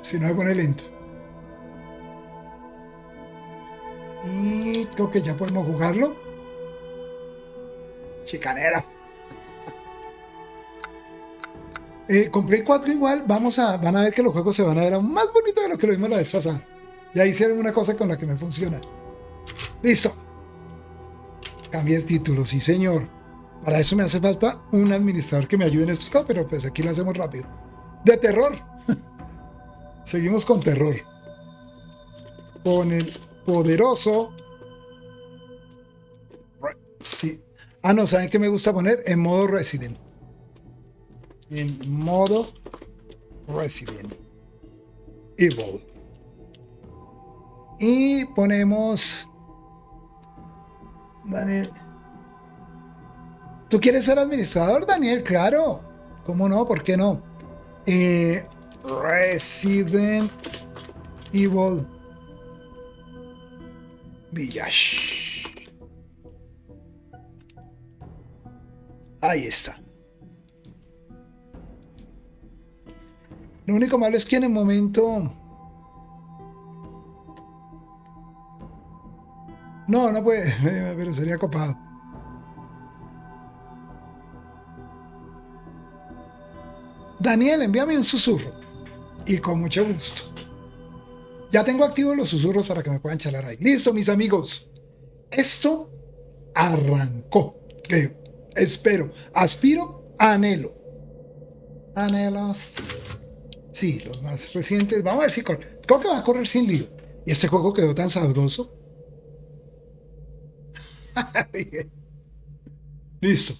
Si no me pone lento. Y creo que ya podemos jugarlo. Chicanera. Con Play 4 igual van a ver que los juegos se van a ver aún más bonitos de lo que lo vimos la vez pasada. Ya hicieron una cosa con la que me funciona. Listo. Cambié el título, sí señor. Para eso me hace falta un administrador que me ayude en esto, pero pues aquí lo hacemos rápido. De terror. Seguimos con terror. Con el poderoso. Sí. Ah, no, ¿saben qué me gusta poner? En modo Resident. En modo Resident Evil. Y ponemos. Daniel. ¿Tú quieres ser administrador, Daniel? Claro. ¿Cómo no? ¿Por qué no? Resident Evil Village. Ahí está. Lo único malo es que en el momento... No puede, pero sería copado. Daniel, envíame un susurro. Y con mucho gusto. Ya tengo activos los susurros para que me puedan charlar ahí. Listo, mis amigos. Esto arrancó. Espero, aspiro, anhelo. Anhelos. Sí, los más recientes. Vamos a ver si corre. Creo que va a correr sin lío. Y este juego quedó tan sabroso. Listo.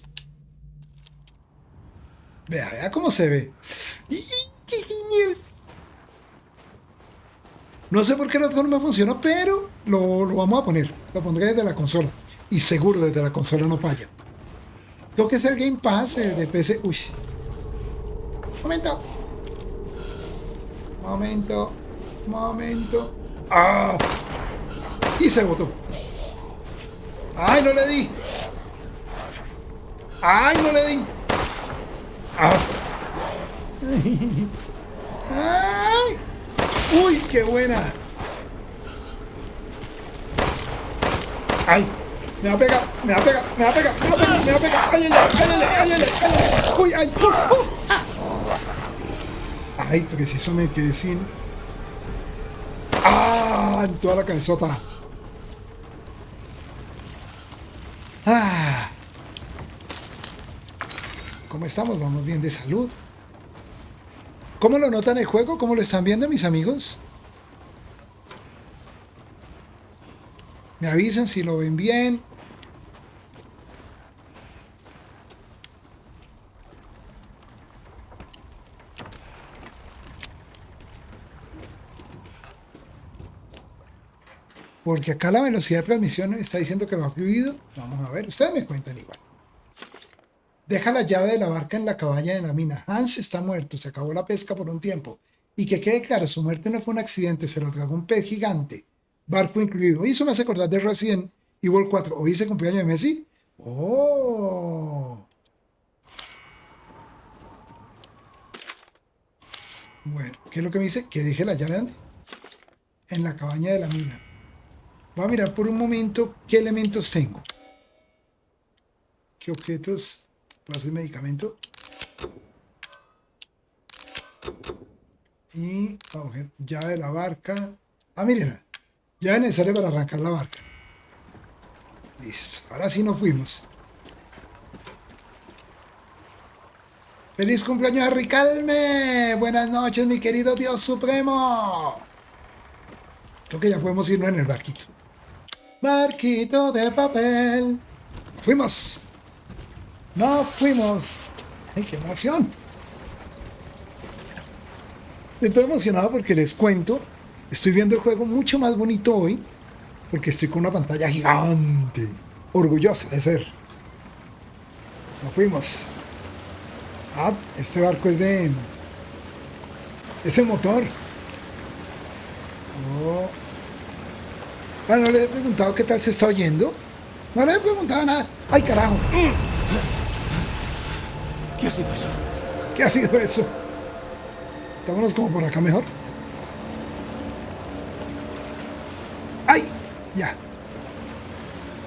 Vea cómo se ve. ¡Qué genial! No sé por qué el otro no me funcionó, pero lo vamos a poner. Lo pondré desde la consola. Y seguro desde la consola no falla. Creo que es el Game Pass de PC. Uy. Momento. ¡Ah! Y se botó. ¡Ay, no le di! ¡Ay, no le di! ¡Ah! ¡Ay! ¡Uy, qué buena! ¡Ay! Me va a pegar. ¡Ay! ¡Uy, ay! ¡Ay, preciso me quedé sin! ¡Ah! En toda la cabezota. ¡Ah! ¿Cómo estamos? Vamos bien de salud. ¿Cómo lo notan el juego? ¿Cómo lo están viendo, mis amigos? Me avisan si lo ven bien. Porque acá la velocidad de transmisión está diciendo que va fluido. Vamos a ver, ustedes me cuentan igual. Deja la llave de la barca en la cabaña de la mina. Hans está muerto, se acabó la pesca por un tiempo. Y que quede claro, su muerte no fue un accidente, se lo tragó un pez gigante. Barco incluido. Y eso me hace acordar de Resident Evil 4. ¿Hoy es el cumpleaños de Messi? ¡Oh! Bueno, ¿qué es lo que me dice? Que deje la llave en la cabaña de la mina. Voy a mirar por un momento qué elementos tengo. ¿Qué objetos? ¿Puedo hacer medicamento? Y llave de la barca. Ah, miren. Llave necesaria para arrancar la barca. Listo. Ahora sí nos fuimos. ¡Feliz cumpleaños a Ricalme! Buenas noches, mi querido Dios Supremo. Creo que ya podemos irnos en el barquito. Barquito de papel. ¡Fuimos! ¡Nos fuimos! ¡Ay, qué emoción! Estoy emocionado porque les cuento. Estoy viendo el juego mucho más bonito hoy. Porque estoy con una pantalla gigante. Orgullosa de ser. Nos fuimos. Ah, este barco es de... Este motor. Oh. Bueno, no le he preguntado qué tal se está oyendo. No le he preguntado nada. ¡Ay, carajo! ¿Qué ha sido eso? ¿Qué ha sido eso? Estámonos como por acá mejor. Ya.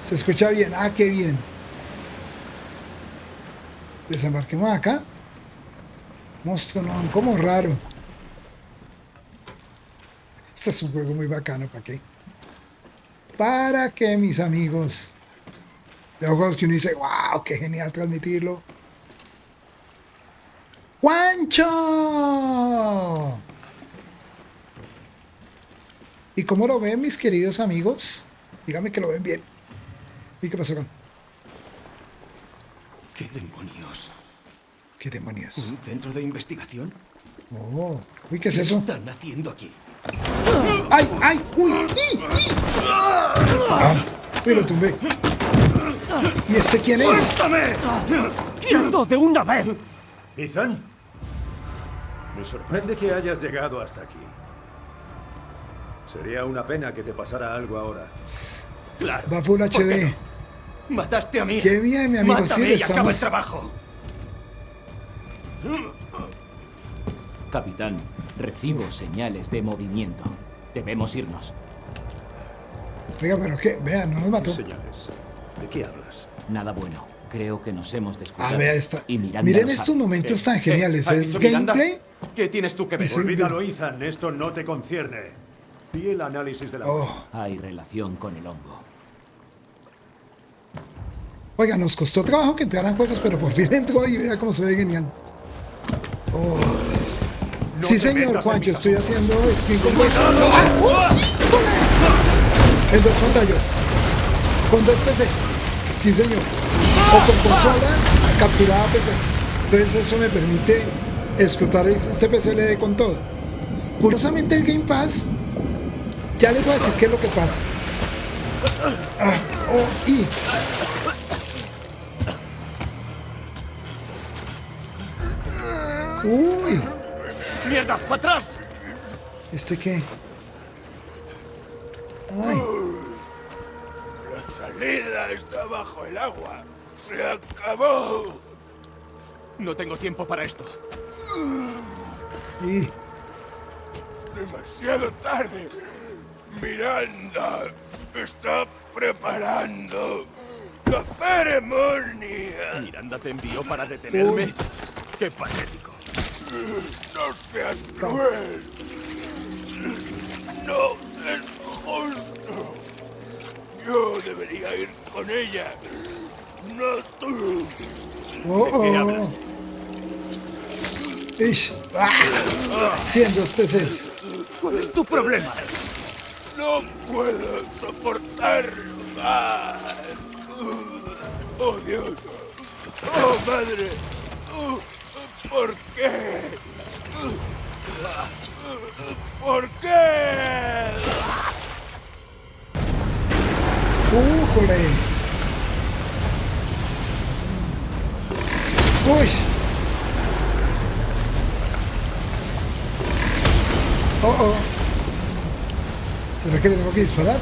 Se escucha bien. Ah, qué bien. Desembarquemos acá. Monstruo, no, como raro. Este es un juego muy bacano. ¿Para qué? ¿Para qué, mis amigos? De juegos que uno dice, wow, qué genial transmitirlo. ¡Juancho! ¿Y cómo lo ven, mis queridos amigos? Dígame que lo ven bien. ¿Y qué pasó acá? ¿Qué demonios? ¿Qué demonios? ¿Un centro de investigación? Oh, uy, ¿qué es ¿Qué eso? están haciendo aquí? ¡Ay, ay! ¡Uy! ¡Y! Ah, uy, lo tumbé. ¿Y este quién es? ¡Suéltame! ¡Quieto de una vez! Ethan, me sorprende que hayas llegado hasta aquí. Sería una pena que te pasara algo ahora. Claro. Va Full ¿por qué HD. no? Mataste a mí. Qué bien, mi amigo. Mátame Sí, y acaba el estamos. trabajo. Capitán, recibo señales de movimiento. Debemos irnos. Oiga, pero qué, vea, no nos mató. Señales. ¿De qué hablas? Nada bueno. Creo que nos hemos descubierto. Ah, vea esta. Y Miranda Miren lo estos sabe. momentos tan geniales. ¿Has Es visto Miranda? gameplay. ¿Qué tienes tú que ver? Y sí. Olvídalo, Ethan. Esto no te concierne. Vi el análisis de la... Oh. Hay relación con el hongo. Oiga, nos costó trabajo que entraran juegos, pero por fin entró y vea cómo se ve genial. Oh. No Sí, te señor, metas en Juancho, mis estoy haciendo stream con dos. En dos pantallas. Con dos PC. Sí, señor. O con consola capturada PC. Entonces eso me permite explotar este PC LD con todo. Curiosamente el Game Pass, ya les voy a decir qué es lo que pasa. Y uy, ¡Mierda! ¡Para atrás! ¿este qué? Ay, La salida está bajo el agua. ¡Se acabó! No tengo tiempo para esto. y Demasiado tarde. Miranda está preparando la ceremonia. ¿Miranda te envió para detenerme? Uy. ¡Qué patético! No seas cruel. No es justo. Yo debería ir con ella. No tú. ¿Qué hablas? ish. Sí, en dos PCs. ¿Cuál es tu problema? No puedo soportarlo más. Oh, Dios. Oh, madre. ¿Por qué? ¿Por qué? ¡Újole! ¡Uy! Oh. ¿Será que le tengo que disparar?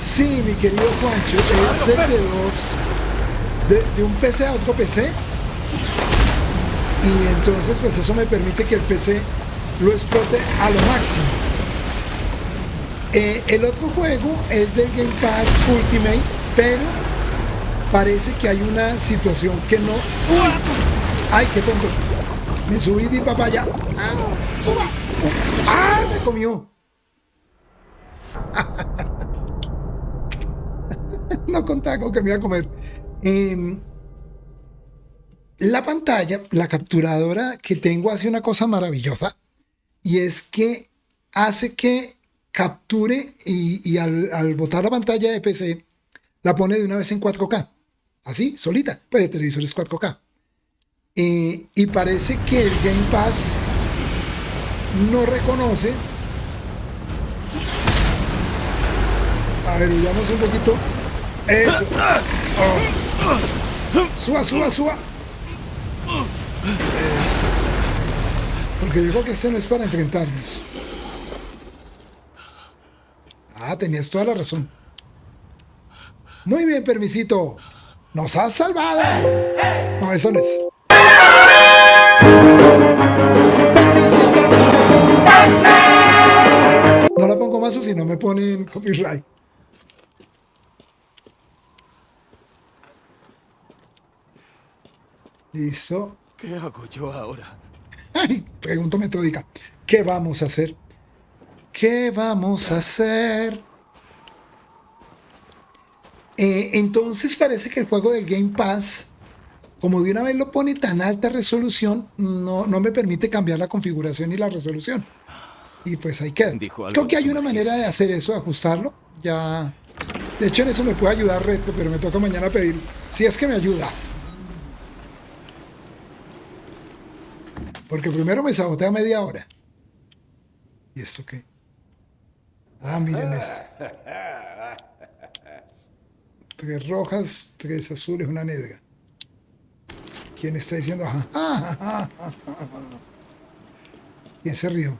Sí, mi querido Juancho, es de dos. De un PC a otro PC. Y entonces, pues eso me permite que el PC lo explote a lo máximo. El otro juego es del Game Pass Ultimate, pero parece que hay una situación que no... ¡Uy! ¡Ay, qué tonto! Me subí de papaya. ¡Ah! ¡Suba! ¡Ah! Me comió. No contaba con que me iba a comer. La pantalla, la capturadora que tengo hace una cosa maravillosa, y es que hace que capture y al botar la pantalla de PC la pone de una vez en 4K, así, solita, pues el televisor es 4K. Y parece que el Game Pass no reconoce. A ver, huyamos un poquito. Eso. Oh. Suba. Porque yo creo que este no es para enfrentarnos. Ah, tenías toda la razón. Muy bien, permisito. Nos has salvado. No, eso no es. Permisito. me ponen copyright. Listo. ¿Qué hago yo ahora? Ay, pregunta metódica. ¿Qué vamos a hacer? ¿Qué vamos a hacer? Entonces parece que el juego del Game Pass, como de una vez lo pone tan alta resolución, no me permite cambiar la configuración y la resolución. Y pues ahí queda. Dijo algo Creo que de hay una manera de hacer eso, de ajustarlo. Ya. De hecho, en eso me puede ayudar Retro, pero me toca mañana pedir. Si es que me ayuda. Porque primero me sabotea media hora. ¿Y esto qué? Ah, miren esto. 3 rojas, 3 azules, una negra. ¿Quién está diciendo ajá? ¿Quién se rió?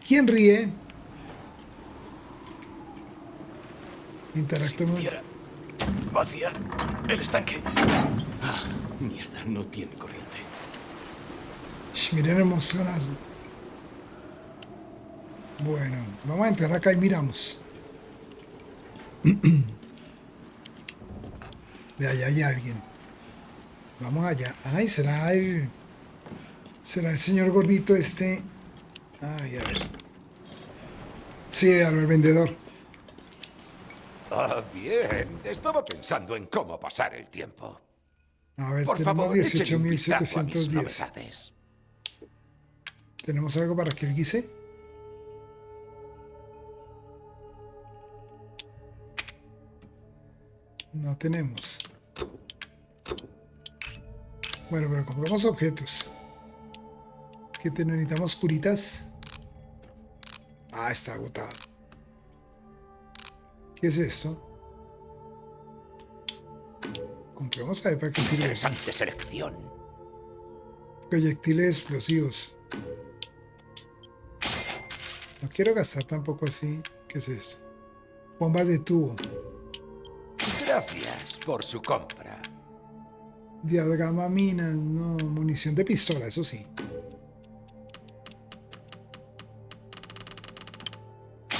¿Quién ríe? Interactuemos. Vaciar el estanque. Mierda, no tiene corriente. Miren el monstruonazo. Bueno, vamos a entrar acá y miramos. De allá hay alguien. Vamos allá. Ay, será el señor gordito este. Ay, a ver. Sí, el vendedor. Ah, bien. Estaba pensando en cómo pasar el tiempo. A ver, Por tenemos favor, échenle un vistazo a mis 18.710. novedades. ¿Tenemos algo para que él guise? No tenemos. Bueno, pero compramos objetos. ¿Qué necesitamos? Curitas. Ah, está agotado. ¿Qué es esto? Compremos a ver para qué sirve eso. Interesante selección. Proyectiles explosivos. No quiero gastar tampoco así. ¿Qué es eso? Bombas de tubo. Gracias por su compra. Diadgama minas, no. Munición de pistola, eso sí.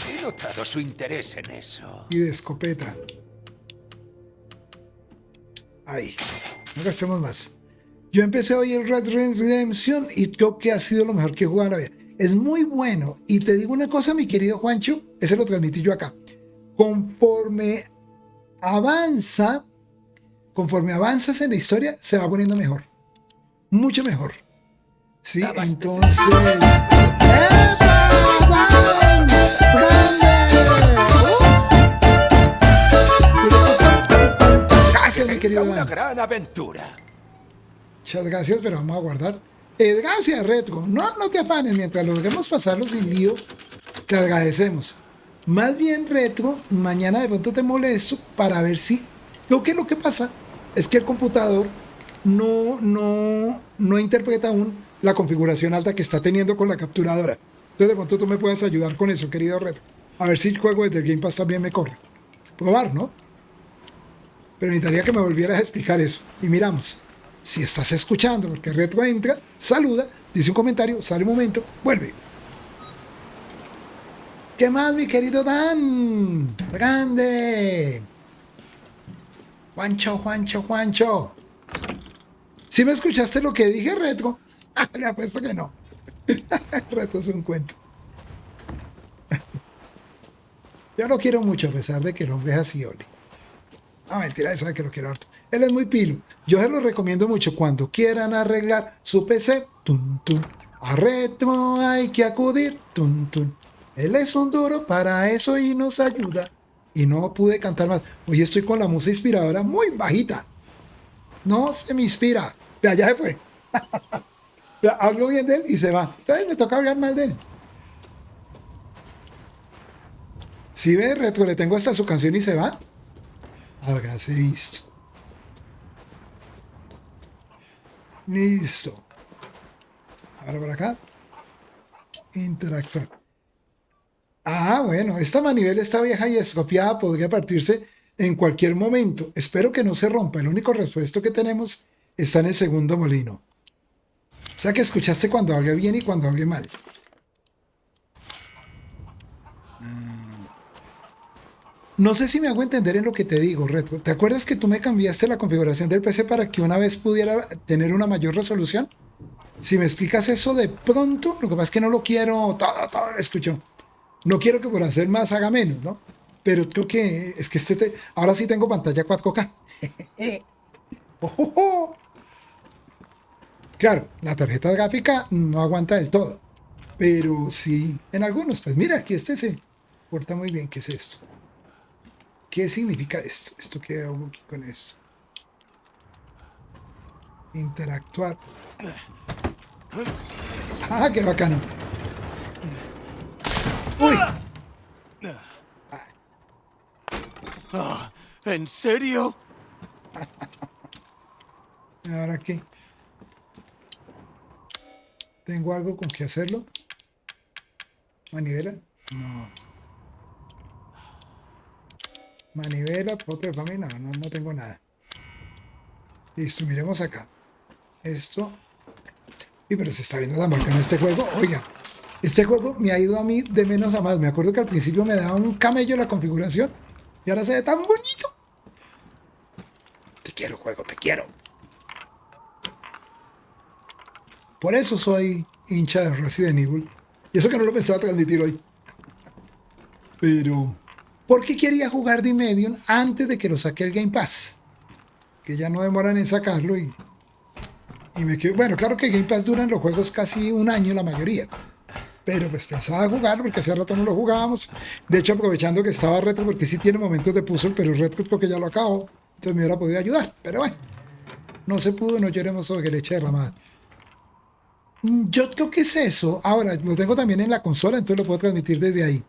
He notado su interés en eso. Y de escopeta. Ahí. No gastemos más. Yo empecé hoy el Red Dead Redemption y creo que ha sido lo mejor que he jugado en la vida. Es muy bueno. Y te digo una cosa, mi querido Juancho, ese lo transmití yo acá. Conforme avanzas en la historia, se va poniendo mejor. Mucho mejor. Sí, entonces. ¡Epa! ¡Dan! ¡Grande! Gracias, mi querido Una Dan. gran aventura. Muchas gracias, pero vamos a guardar. Gracias, Retro. No te afanes, mientras logremos pasarlo sin lío, te agradecemos. Más bien, Retro, mañana de pronto te molesto para ver si... Lo que pasa es que el computador no interpreta aún la configuración alta que está teniendo con la capturadora. Entonces, de pronto tú me puedas ayudar con eso, querido Retro. A ver si el juego desde el Game Pass también me corre. Probar, ¿no? Pero necesitaría que me volvieras a explicar eso. Y miramos. Si estás escuchando, porque Retro entra, saluda, dice un comentario, sale un momento, vuelve. ¿Qué más, mi querido Dan? ¡Grande! Juancho. ¿Sí me escuchaste lo que dije, Retro? Le apuesto que no. Retro es un cuento. Yo lo quiero mucho, a pesar de que el hombre es así, Oli. Ah, mentira, él sabe que lo quiero harto. Él es muy pilo. Yo se lo recomiendo mucho. Cuando quieran arreglar su PC, a Retro hay que acudir, Él es un duro para eso y nos ayuda. Y no pude cantar más. Hoy estoy con la música inspiradora muy bajita. No se me inspira. De allá se fue. Hablo bien de él y se va. Entonces me toca hablar mal de él. Si ve, Retro, le tengo hasta su canción y se va. Hágase visto. Listo. Ahora por acá. Interactuar. Ah, bueno, esta manivela está vieja y estropeada, podría partirse en cualquier momento. Espero que no se rompa. El único repuesto que tenemos está en el segundo molino. O sea que escuchaste cuando hablé bien y cuando hablé mal. No sé si me hago entender en lo que te digo, Redco. ¿Te acuerdas que tú me cambiaste la configuración del PC para que una vez pudiera tener una mayor resolución? Si me explicas eso de pronto, lo que pasa es que no lo quiero, todo lo escucho. No quiero que por hacer más haga menos, ¿no? Pero creo que es que ahora sí tengo pantalla 4K. Ojojo. Claro, la tarjeta gráfica no aguanta del todo. Pero sí, en algunos, pues mira, aquí se porta muy bien. ¿Qué es esto? ¿Qué significa esto? ¿Esto qué hago aquí con esto? Interactuar. ¡Ah, qué bacano! ¡Uy! ¿En serio? ¿Y ahora qué? ¿Tengo algo con que hacerlo? ¿Manivela? No. ¿Manivela? ¿Foto de familia? No tengo nada. Listo, miremos acá. Esto. Y pero se está viendo tan bacano este juego. Oiga, este juego me ha ido a mí de menos a más. Me acuerdo que al principio me daba un camello la configuración. Y ahora se ve tan bonito. Te quiero, juego, te quiero. Por eso soy hincha de Resident Evil. Y eso que no lo pensaba transmitir hoy. Pero, ¿por qué quería jugar The Medium antes de que lo saque el Game Pass? Que ya no demoran en sacarlo y me quedo. Bueno, claro que Game Pass duran los juegos casi un año la mayoría. Pero pues pensaba jugar porque hace rato no lo jugábamos. De hecho, aprovechando que estaba Retro, porque sí tiene momentos de puzzle, pero Retro porque ya lo acabó. Entonces me hubiera podido ayudar. Pero bueno, no se pudo, no lloremos sobre leche derramada. Yo creo que es eso. Ahora, lo tengo también en la consola, entonces lo puedo transmitir desde ahí.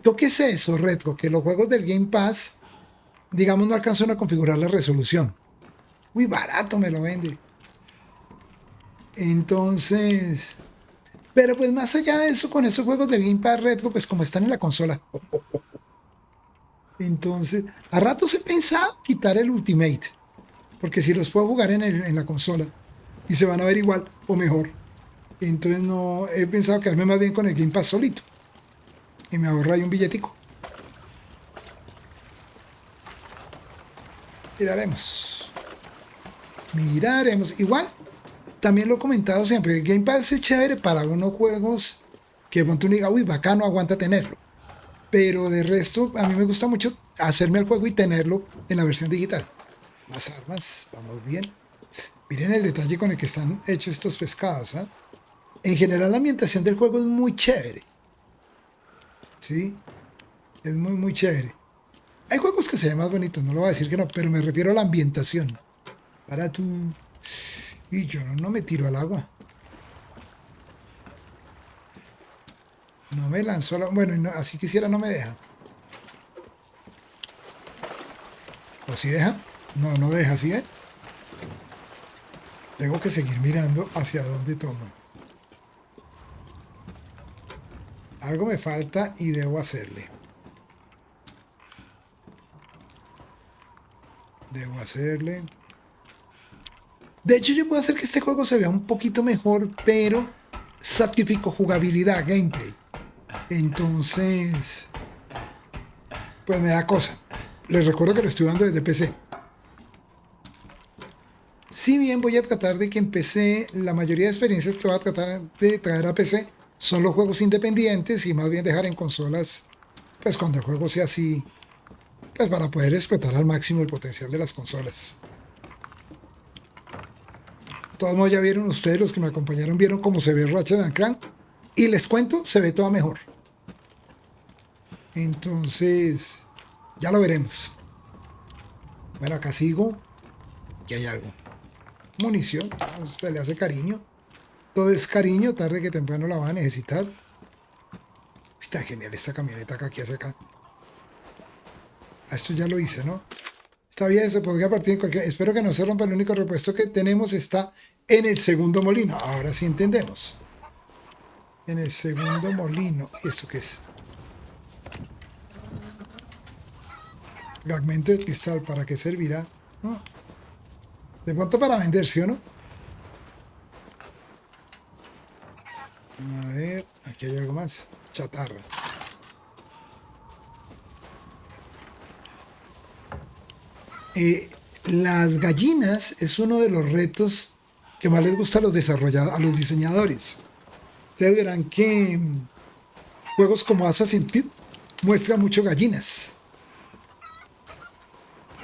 Creo que es eso, Retro, que los juegos del Game Pass, digamos, no alcanzan a configurar la resolución. Muy barato me lo vende. Entonces, pero pues más allá de eso, con esos juegos del Game Pass Retro, pues como están en la consola. Entonces, a ratos he pensado quitar el Ultimate. Porque si los puedo jugar en la consola y se van a ver igual o mejor. Entonces no, he pensado quedarme más bien con el Game Pass solito. Y me ahorra ahí un billetico. Miraremos. Igual, también lo he comentado siempre. El Game Pass es chévere para unos juegos que de pronto uno diga, uy, bacano, aguanta tenerlo. Pero de resto, a mí me gusta mucho hacerme el juego y tenerlo en la versión digital. Más armas, vamos bien. Miren el detalle con el que están hechos estos pescados. ¿Eh? En general, la ambientación del juego es muy chévere. ¿Sí? Es muy, muy chévere. Hay juegos que se ven más bonitos, no lo voy a decir que no, pero me refiero a la ambientación. Para tú. Y yo no me tiro al agua. No me lanzo al agua. Bueno, no, así quisiera, no me deja. ¿O si deja? No, no deja, ¿sí? Tengo que seguir mirando hacia dónde tomo. Algo me falta y debo hacerle. Debo hacerle. De hecho, yo puedo hacer que este juego se vea un poquito mejor, pero sacrifico jugabilidad, gameplay. Entonces, pues me da cosa. Les recuerdo que lo estoy dando desde PC. Si bien voy a tratar de que en PC, la mayoría de experiencias que voy a tratar de traer a PC son los juegos independientes y más bien dejar en consolas, pues cuando el juego sea así, pues para poder explotar al máximo el potencial de las consolas. De todos modos, ya vieron ustedes, los que me acompañaron, vieron cómo se ve Ratchet & Clank. Y les cuento, se ve todo mejor. Entonces, ya lo veremos. Bueno, acá sigo. Y hay algo. Munición, se le hace cariño. Todo es cariño, tarde que temprano la va a necesitar. Está genial esta camioneta acá, que hace acá. Esto ya lo hice, ¿no? Está bien, se podría partir en cualquier. Espero que no se rompa. El único repuesto que tenemos está en el segundo molino. Ahora sí entendemos. En el segundo molino. ¿Y esto qué es? Fragmento de cristal. ¿Para qué servirá? De pronto para vender, ¿sí o no? A ver, aquí hay algo más. Chatarra. Las gallinas es uno de los retos que más les gusta a los desarrolladores, a los diseñadores. Ustedes verán que juegos como Assassin's Creed muestran mucho gallinas.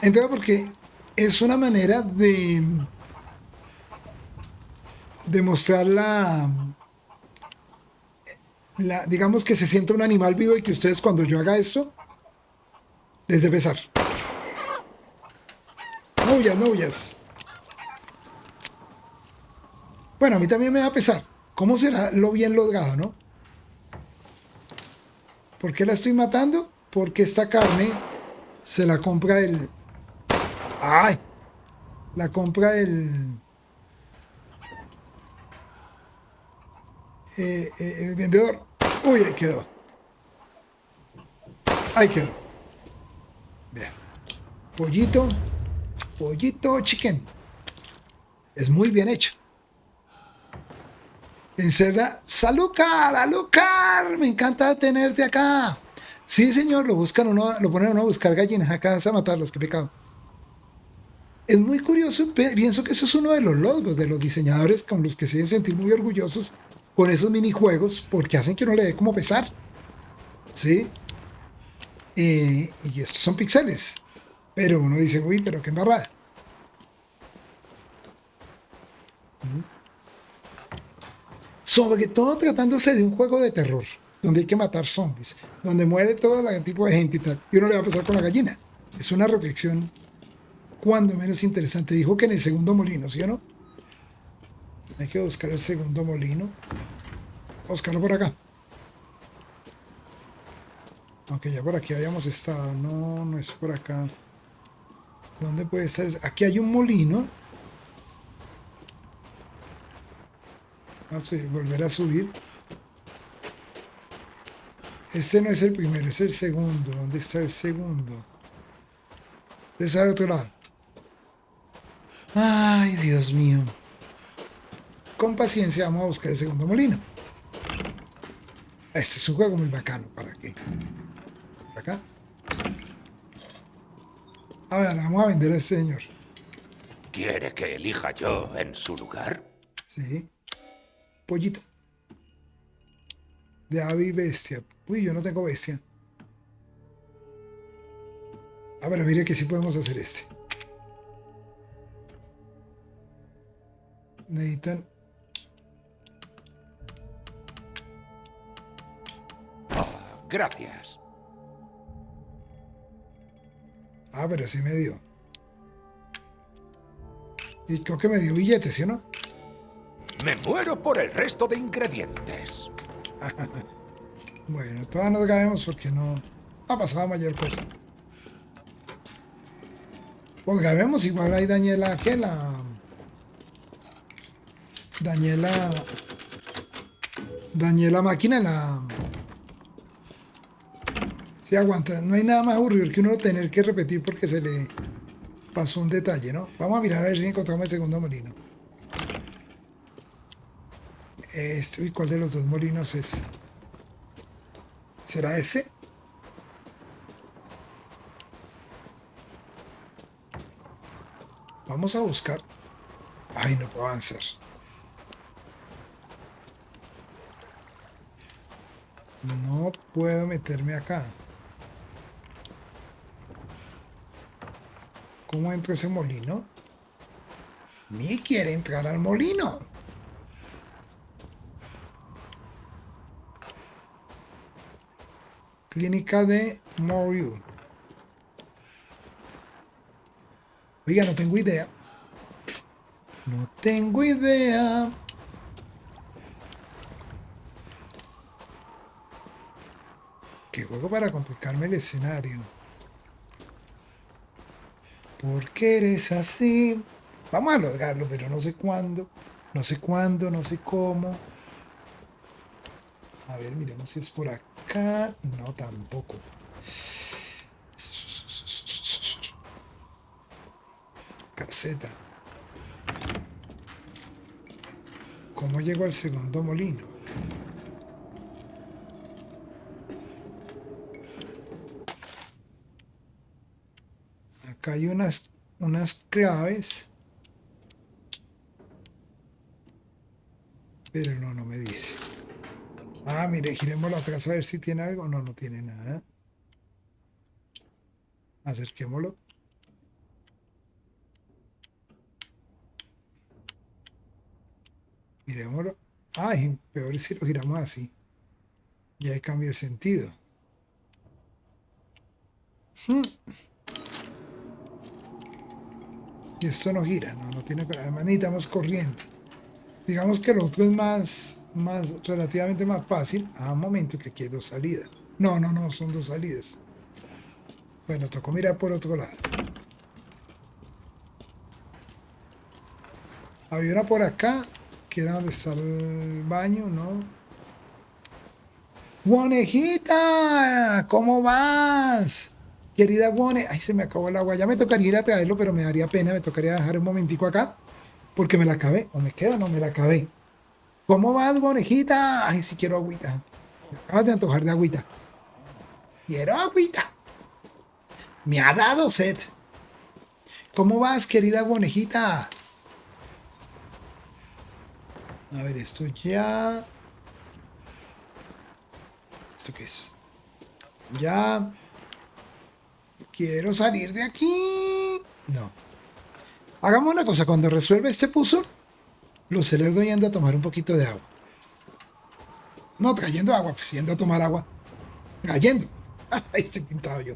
Entonces, porque es una manera de mostrar digamos que se sienta un animal vivo y que ustedes cuando yo haga esto les dé pesar. No huyas, no huyas. Bueno, a mí también me da pesar. ¿Cómo será lo bien logrado, no? ¿Por qué la estoy matando? Porque esta carne se la compra el... ¡Ay! La compra el vendedor. Uy, ahí quedó. Ahí quedó. Vean. Pollito. Pollito chicken. Es muy bien hecho. Encerra. ¡Salúcar! ¡Alúcar! Me encanta tenerte acá. Sí, señor, lo buscan uno, lo ponen uno a buscar gallinas acá, a matarlas, qué pecado. Es muy curioso, pienso que eso es uno de los logros de los diseñadores con los que se deben sentir muy orgullosos con esos minijuegos, porque hacen que uno le dé como pesar. ¿Sí? Y estos son píxeles. Pero uno dice, uy, pero qué embarrada. Sobre todo tratándose de un juego de terror, donde hay que matar zombies, donde muere todo tipo de gente y tal, y uno le va a pasar con la gallina. Es una reflexión cuando menos interesante. Dijo que en el segundo molino, ¿sí o no? Hay que buscar el segundo molino. Buscarlo por acá. Aunque ya por aquí habíamos estado. No, no es por acá. ¿Dónde puede estar? Aquí hay un molino. Vamos a subir, volver a subir. Este no es el primero, es el segundo. ¿Dónde está el segundo? De ese al otro lado. Ay, Dios mío. Con paciencia vamos a buscar el segundo molino. Este es un juego muy bacano. ¿Para qué? ¿Por acá? A ver, vamos a vender a este señor. ¿Quiere que elija yo en su lugar? Sí. Pollito. De ave y bestia. Uy, yo no tengo bestia. A ver, mire que sí podemos hacer este. Necesitan... Gracias. Ah, pero sí me dio. Y creo que me dio billetes, ¿sí o no? Me muero por el resto de ingredientes. Bueno, todavía nos gabemos porque no ha pasado mayor cosa. Pues gabemos, igual ahí dañé la... ¿Qué? Dañé la máquina, Sí, aguanta. No hay nada más aburrido que uno tener que repetir porque se le pasó un detalle, ¿no? Vamos a mirar a ver si encontramos el segundo molino. Uy, ¿cuál de los dos molinos es? ¿Será ese? Vamos a buscar. Ay, no puedo avanzar. No puedo meterme acá. ¿Cómo entro a ese molino? Ni quiere entrar al molino. Clínica de Moriu. Oiga, no tengo idea. No tengo idea. ¿Qué juego para complicarme el escenario? ¿Por qué eres así? Vamos a lograrlo, pero no sé cuándo. No sé cuándo, no sé cómo. A ver, miremos si es por acá. No, tampoco. Caseta. ¿Cómo llego al segundo molino? Acá hay unas unas claves. Pero no me dice. Ah, mire, giremos atrás a ver si tiene algo. No, no tiene nada. Acerquémoslo. Miremoslo. Ay, peor si lo giramos así. Ya cambia el sentido. Y esto no gira, no tiene. Además necesitamos corriente. Digamos que lo otro es relativamente más fácil. Ah, un momento, que aquí hay dos salidas. No, son dos salidas. Bueno, tocó mirar por otro lado. Había una por acá, que era donde está el baño, ¿no? ¡Guanejita! ¿Cómo vas? Querida Guane. Ay, se me acabó el agua. Ya me tocaría ir a traerlo, pero me daría pena. Me tocaría dejar un momentico acá. Porque me la acabé. O me queda, no me la acabé. ¿Cómo vas, Guanejita? Ay, sí quiero agüita. Me acabas de antojar de agüita. Quiero agüita. Me ha dado sed. ¿Cómo vas, querida Guanejita? A ver, esto ya... ¿Esto qué es? Ya... Quiero salir de aquí. No. Hagamos una cosa. Cuando resuelva este puzzle, lo celebro yendo a tomar un poquito de agua. No, trayendo agua. Pues yendo a tomar agua. Trayendo. Ahí estoy pintado yo.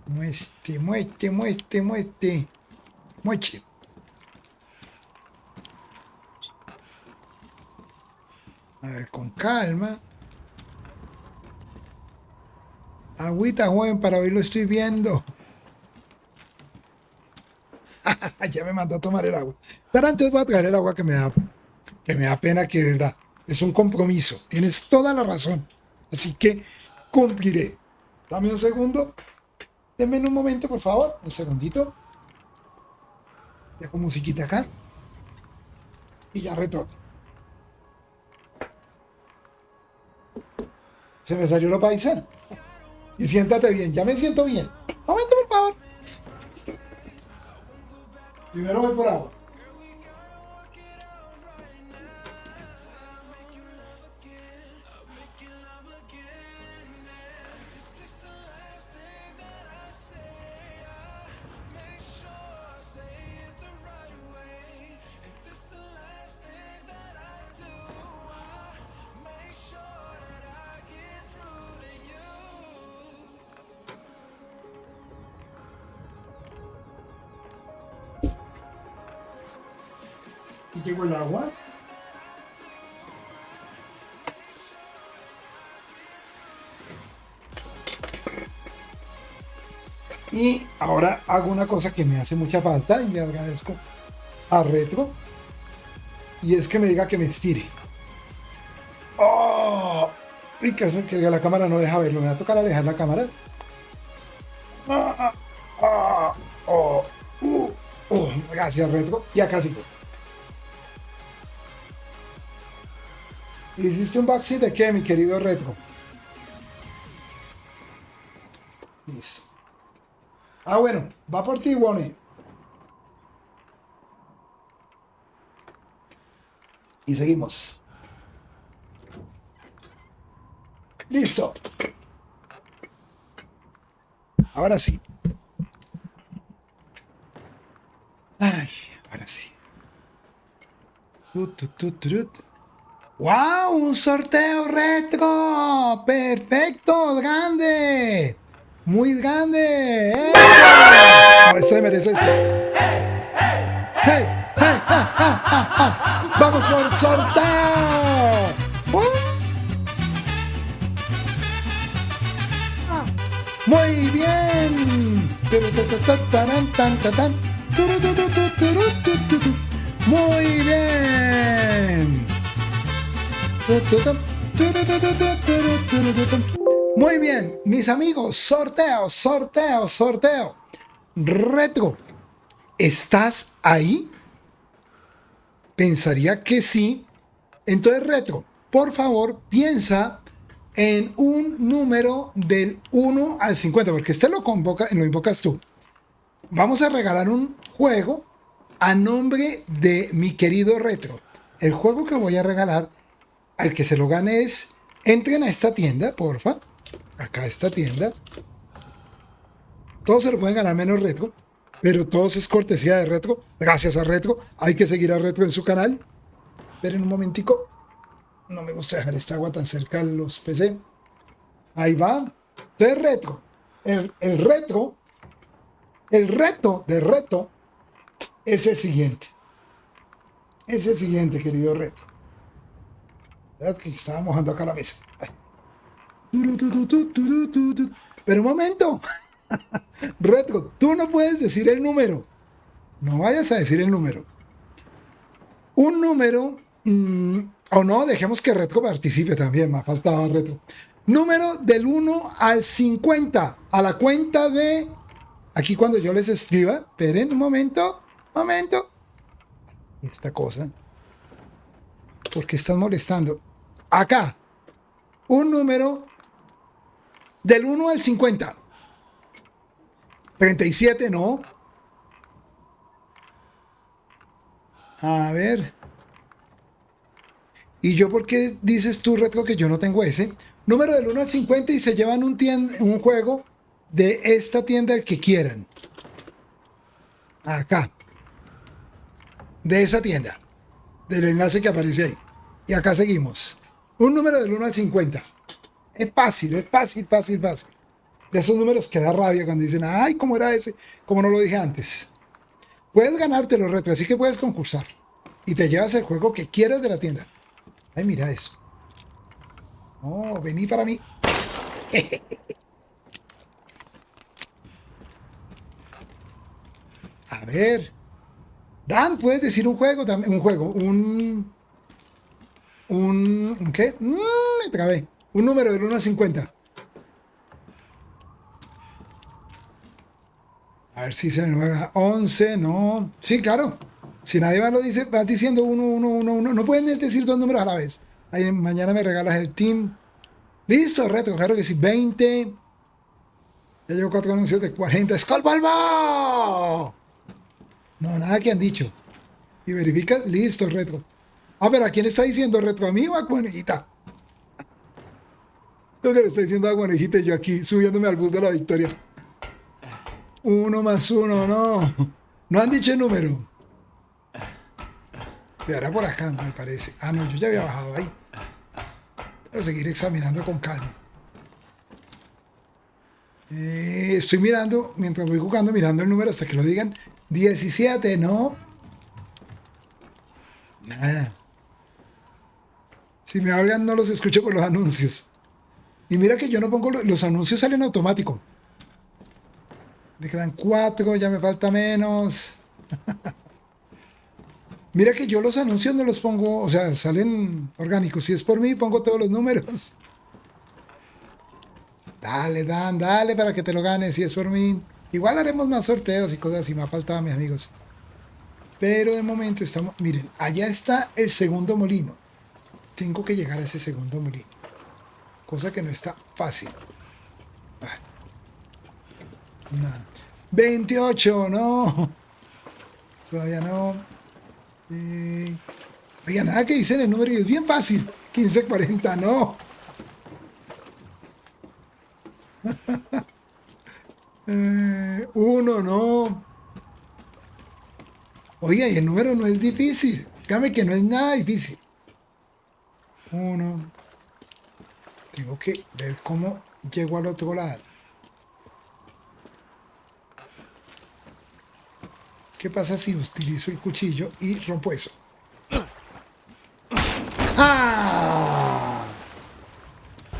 Mueste. Mueche. A ver, con calma. Agüita, joven, para hoy lo estoy viendo. Ya me mandó a tomar el agua. Pero antes voy a traer el agua que me da pena, que de verdad es un compromiso. Tienes toda la razón. Así que cumpliré. Dame un segundo. Denme un momento, por favor. Un segundito. Dejo musiquita acá. Y ya retorno. Se me salió lo paisano. Y siéntate bien. Ya me siento bien. Un momento, por favor. Primero voy por agua. Y llegó el agua. Y ahora hago una cosa que me hace mucha falta y le agradezco a Retro. Y es que me diga que me estire. ¡Oh! Y que la cámara no deja verlo. Me va a tocar alejar la cámara. Gracias, Retro. Y acá sigo. ¿Hiciste un backseat de qué, mi querido Retro? Listo. Ah, bueno, va por ti, Wone. Y seguimos. Listo. Ahora sí. Ay, ahora sí. ¡Wow! ¡Un sorteo retro! ¡Perfecto! ¡Grande! ¡Muy grande! ¡Eso! No, ese merece esto. ¡Hey! ¡Hey! ¡Ja, ja, ja, ja! ¡Vamos por el sorteo! ¡Muy bien! ¡Muy bien! Muy bien, mis amigos, sorteo. Retro, ¿estás ahí? Pensaría que sí. Entonces, Retro, por favor, piensa en un número del 1 al 50, porque este lo invocas tú. vamos a regalar un juego a nombre de mi querido Retro. El juego que voy a regalar al que se lo gane es, entren a esta tienda, porfa. Acá esta tienda. Todos se lo pueden ganar menos Retro, pero todos es cortesía de Retro. Gracias a Retro. Hay que seguir a Retro en su canal. Esperen un momentico. No me gusta dejar esta agua tan cerca de los PC. Ahí va. Entonces, Retro. El reto de Retro es el siguiente. Es el siguiente, querido Retro. ¿Verdad? Que estaba mojando acá la mesa. Pero un momento. Retro, tú no puedes decir el número. No vayas a decir el número. Un número. O no, dejemos que Retro participe también. Me ha faltado Retro. Número del 1 al 50. A la cuenta de. Aquí cuando yo les escriba. Esperen un momento. Esta cosa. ¿Por qué están molestando? Acá. Un número. Del 1 al 50. 37, no. A ver. ¿Y yo por qué dices tú, Retro, que yo no tengo ese? Número del 1 al 50 y se llevan un juego de esta tienda el que quieran. Acá. De esa tienda. Del enlace que aparece ahí. Y acá seguimos. Un número del 1 al 50. Es fácil. De esos números que da rabia cuando dicen, ay, ¿cómo era ese? ¿Cómo no lo dije antes? Puedes ganártelo, Retro, así que puedes concursar. Y te llevas el juego que quieras de la tienda. Ay, mira eso. Oh, vení para mí. A ver. Dan, puedes decir un juego también. ¿Un qué? Me trabé. Un número del 1 al 50. A ver si se le nueva. 11, no. Sí, claro. Si nadie más lo dice, vas diciendo 1, 1, 1, 1. No pueden decir dos números a la vez. Ahí mañana me regalas el team. Listo, Retro, claro que sí. 20. Ya llevo 4 anuncios de 40. ¡Skull Balbo! No, nada que han dicho. Y verificas. Listo, Retro. A ver, ¿a quién está diciendo Retro? ¿A mí o a Guanejita? Lo que le está diciendo a Guanejita y yo aquí subiéndome al bus de la victoria. 1 más 1, no. No han dicho el número. Me hará por acá, me parece. Ah, no, yo ya había bajado ahí. Voy a seguir examinando con calma. Estoy mirando, mientras voy jugando, mirando el número hasta que lo digan. 17, no. Nada. Si me hablan, no los escucho por los anuncios. Y mira que yo no pongo los anuncios, salen automático. Me quedan 4, ya me falta menos. Mira que yo los anuncios no los pongo, o sea, salen orgánicos. Si es por mí, pongo todos los números. Dale, Dan, dale para que te lo ganes, si es por mí. Igual haremos más sorteos y cosas así, me ha faltado, mis amigos. Pero de momento estamos... Miren, allá está el segundo molino. Tengo que llegar a ese segundo molino. Cosa que no está fácil. Nada. 28, no. Todavía no. Oiga, nada que dicen el número y es bien fácil. 1540, no. Uno, no. Oiga, y el número no es difícil. Dígame que no es nada difícil. 1. Tengo que ver cómo llego al otro lado. ¿Qué pasa si utilizo el cuchillo y rompo eso? ¡Ah!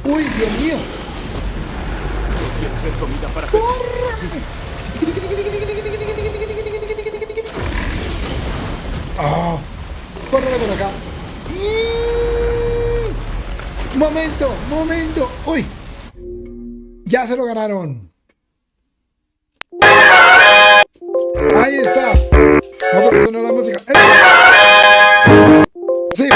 ¡Uy, Dios mío! ¿Quieres ser comida para ¡Ah! ¡Córrele por acá! ¡Momento! ¡Uy! ¡Ya se lo ganaron! ¡Ahí está! No, pero eso no es la música. Sí,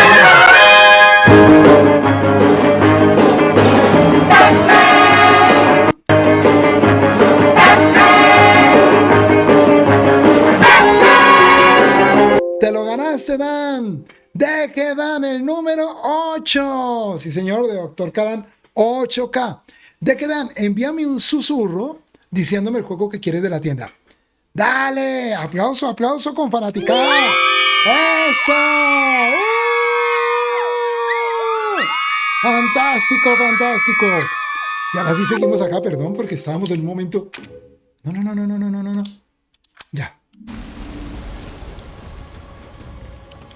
Dekedan, el número 8. Sí, señor, de Doctor Karan 8K. Dekedan, envíame un susurro diciéndome el juego que quieres de la tienda. Dale, aplauso, aplauso con fanaticada. ¡Eso! Fantástico, fantástico. Y ahora sí seguimos acá, perdón, porque estábamos en un momento. No. Ya.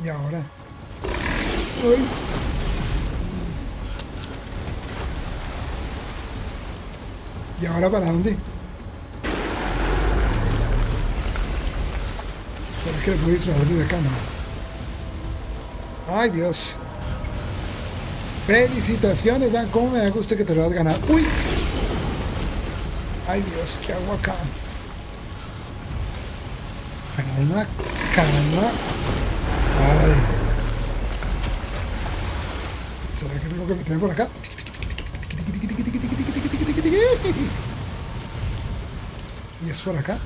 Y ahora. Uy. ¿Y ahora para dónde? ¿Será que le puedo disparar desde acá? No. Ay, Dios. Felicitaciones, Dan. ¿Cómo me da gusto que te lo has ganado? ¡Uy! Ay, Dios, ¿qué hago acá? Calma, calma. Ay. ¿Será que tengo que meterme por acá? ¿Y es por acá?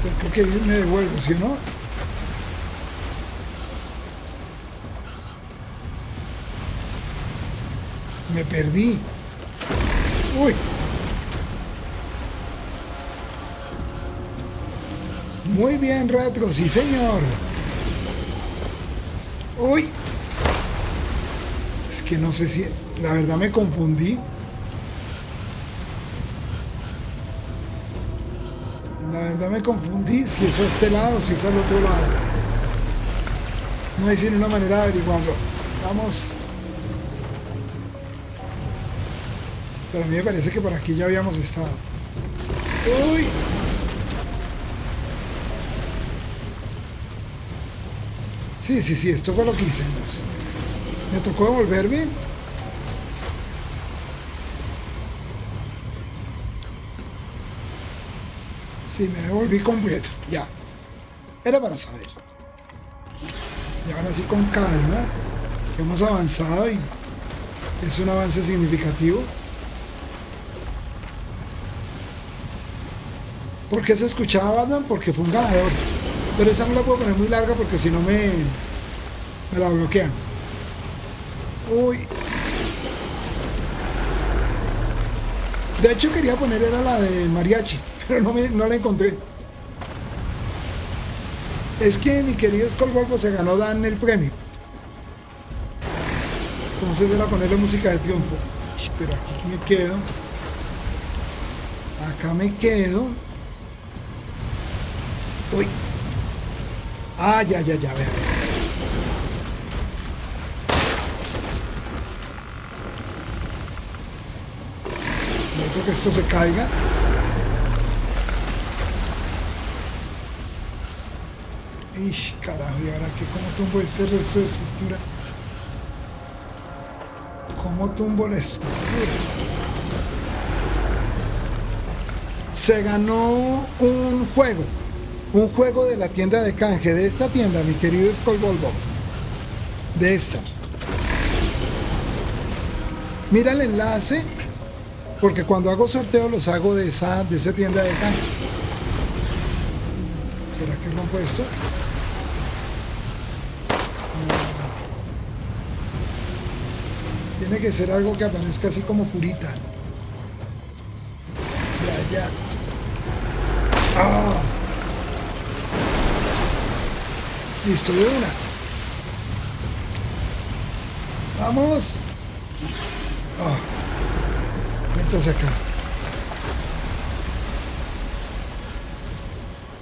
Pues creo que me devuelvo, ¿sí o no? Me perdí. Uy. Muy bien, Retro, sí, señor. Uy. Es que no sé si... La verdad me confundí. La verdad me confundí si es a este lado o si es al otro lado. No hay sino una manera de averiguarlo. Vamos. Pero a mí me parece que por aquí ya habíamos estado. ¡Uy! Sí, esto fue lo que hicimos. Me tocó devolverme. Sí, me devolví completo. Ya. Era para saber. Y ahora sí con calma. Que hemos avanzado y es un avance significativo. ¿Por qué se escuchaba Batman? Porque fue un ganador. Pero esa no la puedo poner muy larga porque si no me la bloquean. Uy. De hecho quería poner era la de mariachi, pero no la encontré. Es que mi querido Skullvolvo se ganó Dan el premio. Entonces era ponerle música de triunfo. Pero aquí me quedo. Acá me quedo. Uy. Ah, ya, vean. Necesito que esto se caiga. Ish, carajo, y ahora que cómo tumbo este resto de estructura. ¿Cómo tumbo la estructura? Se ganó un juego. Un juego de la tienda de canje, de esta tienda, mi querido Skullvolvo. De esta. Mira el enlace, porque cuando hago sorteos los hago de esa tienda de canje. ¿Será que rompo esto? No. Tiene que ser algo que aparezca así como purita. Ya. ¡Ah! Listo, de una. Vamos. Oh. Métase acá.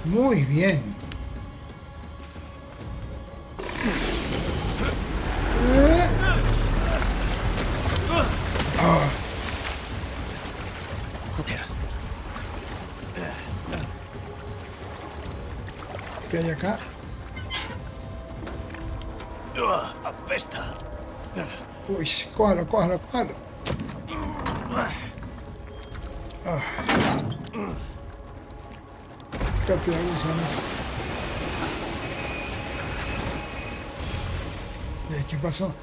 Muy bien. Oh. ¿Qué hay acá? Apesta. Uy, cójalo. Cantidad de gusanos. ¿Y ahí qué pasó?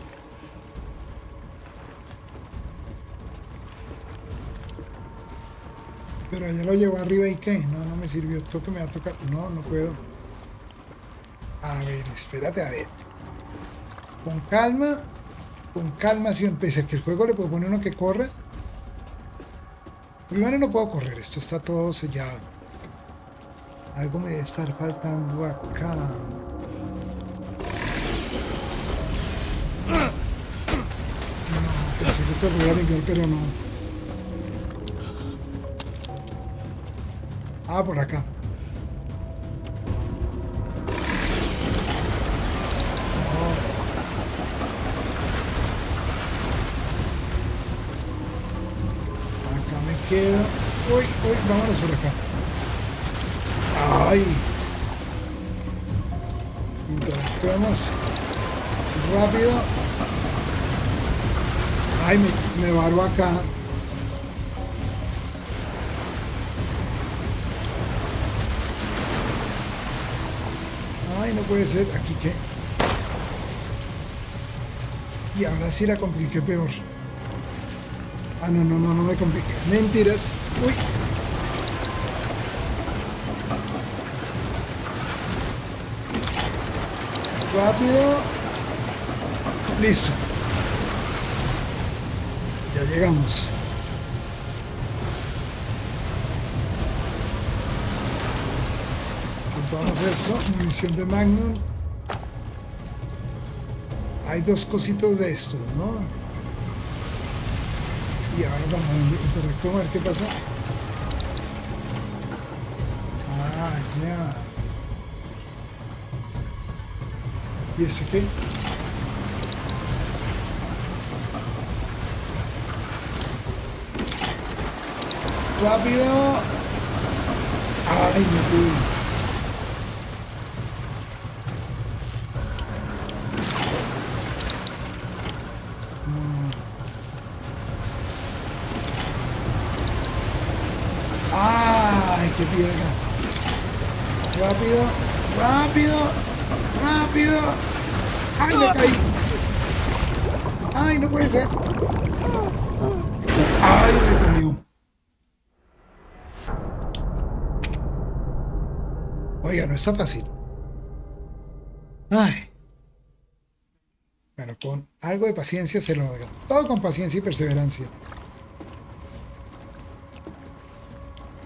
Pero allá lo llevo arriba y ¿qué? No me sirvió. Creo que me va a tocar. No puedo. A ver, espérate, a ver. Con calma, si pese a que el juego le puede poner uno que corra. Primero no puedo correr, esto está todo sellado. Algo me debe estar faltando acá. No, pensé que esto lo voy a limpiar, pero no. Ah, por acá. Queda. Uy, vámonos por acá. Ay. Interactuamos rápido. Ay, me barro acá. Ay, no puede ser. ¿Aquí qué? Y ahora sí la compliqué peor. Ah, no me compliqué. Mentiras. Uy. Rápido. Listo. Ya llegamos. Juntamos esto. Munición de Magnum. Hay dos cositos de estos, ¿no? Y ahora vamos a interactuar a ver qué pasa. Ah, ya. ¿Y ese qué? ¡Rápido! ¡Ay, no pude! ¡Ay, qué piedra! ¡Rápido! ¡Rápido! ¡Rápido! ¡Ay, me caí! ¡Ay, no puede ser! ¡Ay, me comió! Oiga, no está fácil. ¡Ay! Bueno, con algo de paciencia se logra. Todo con paciencia y perseverancia.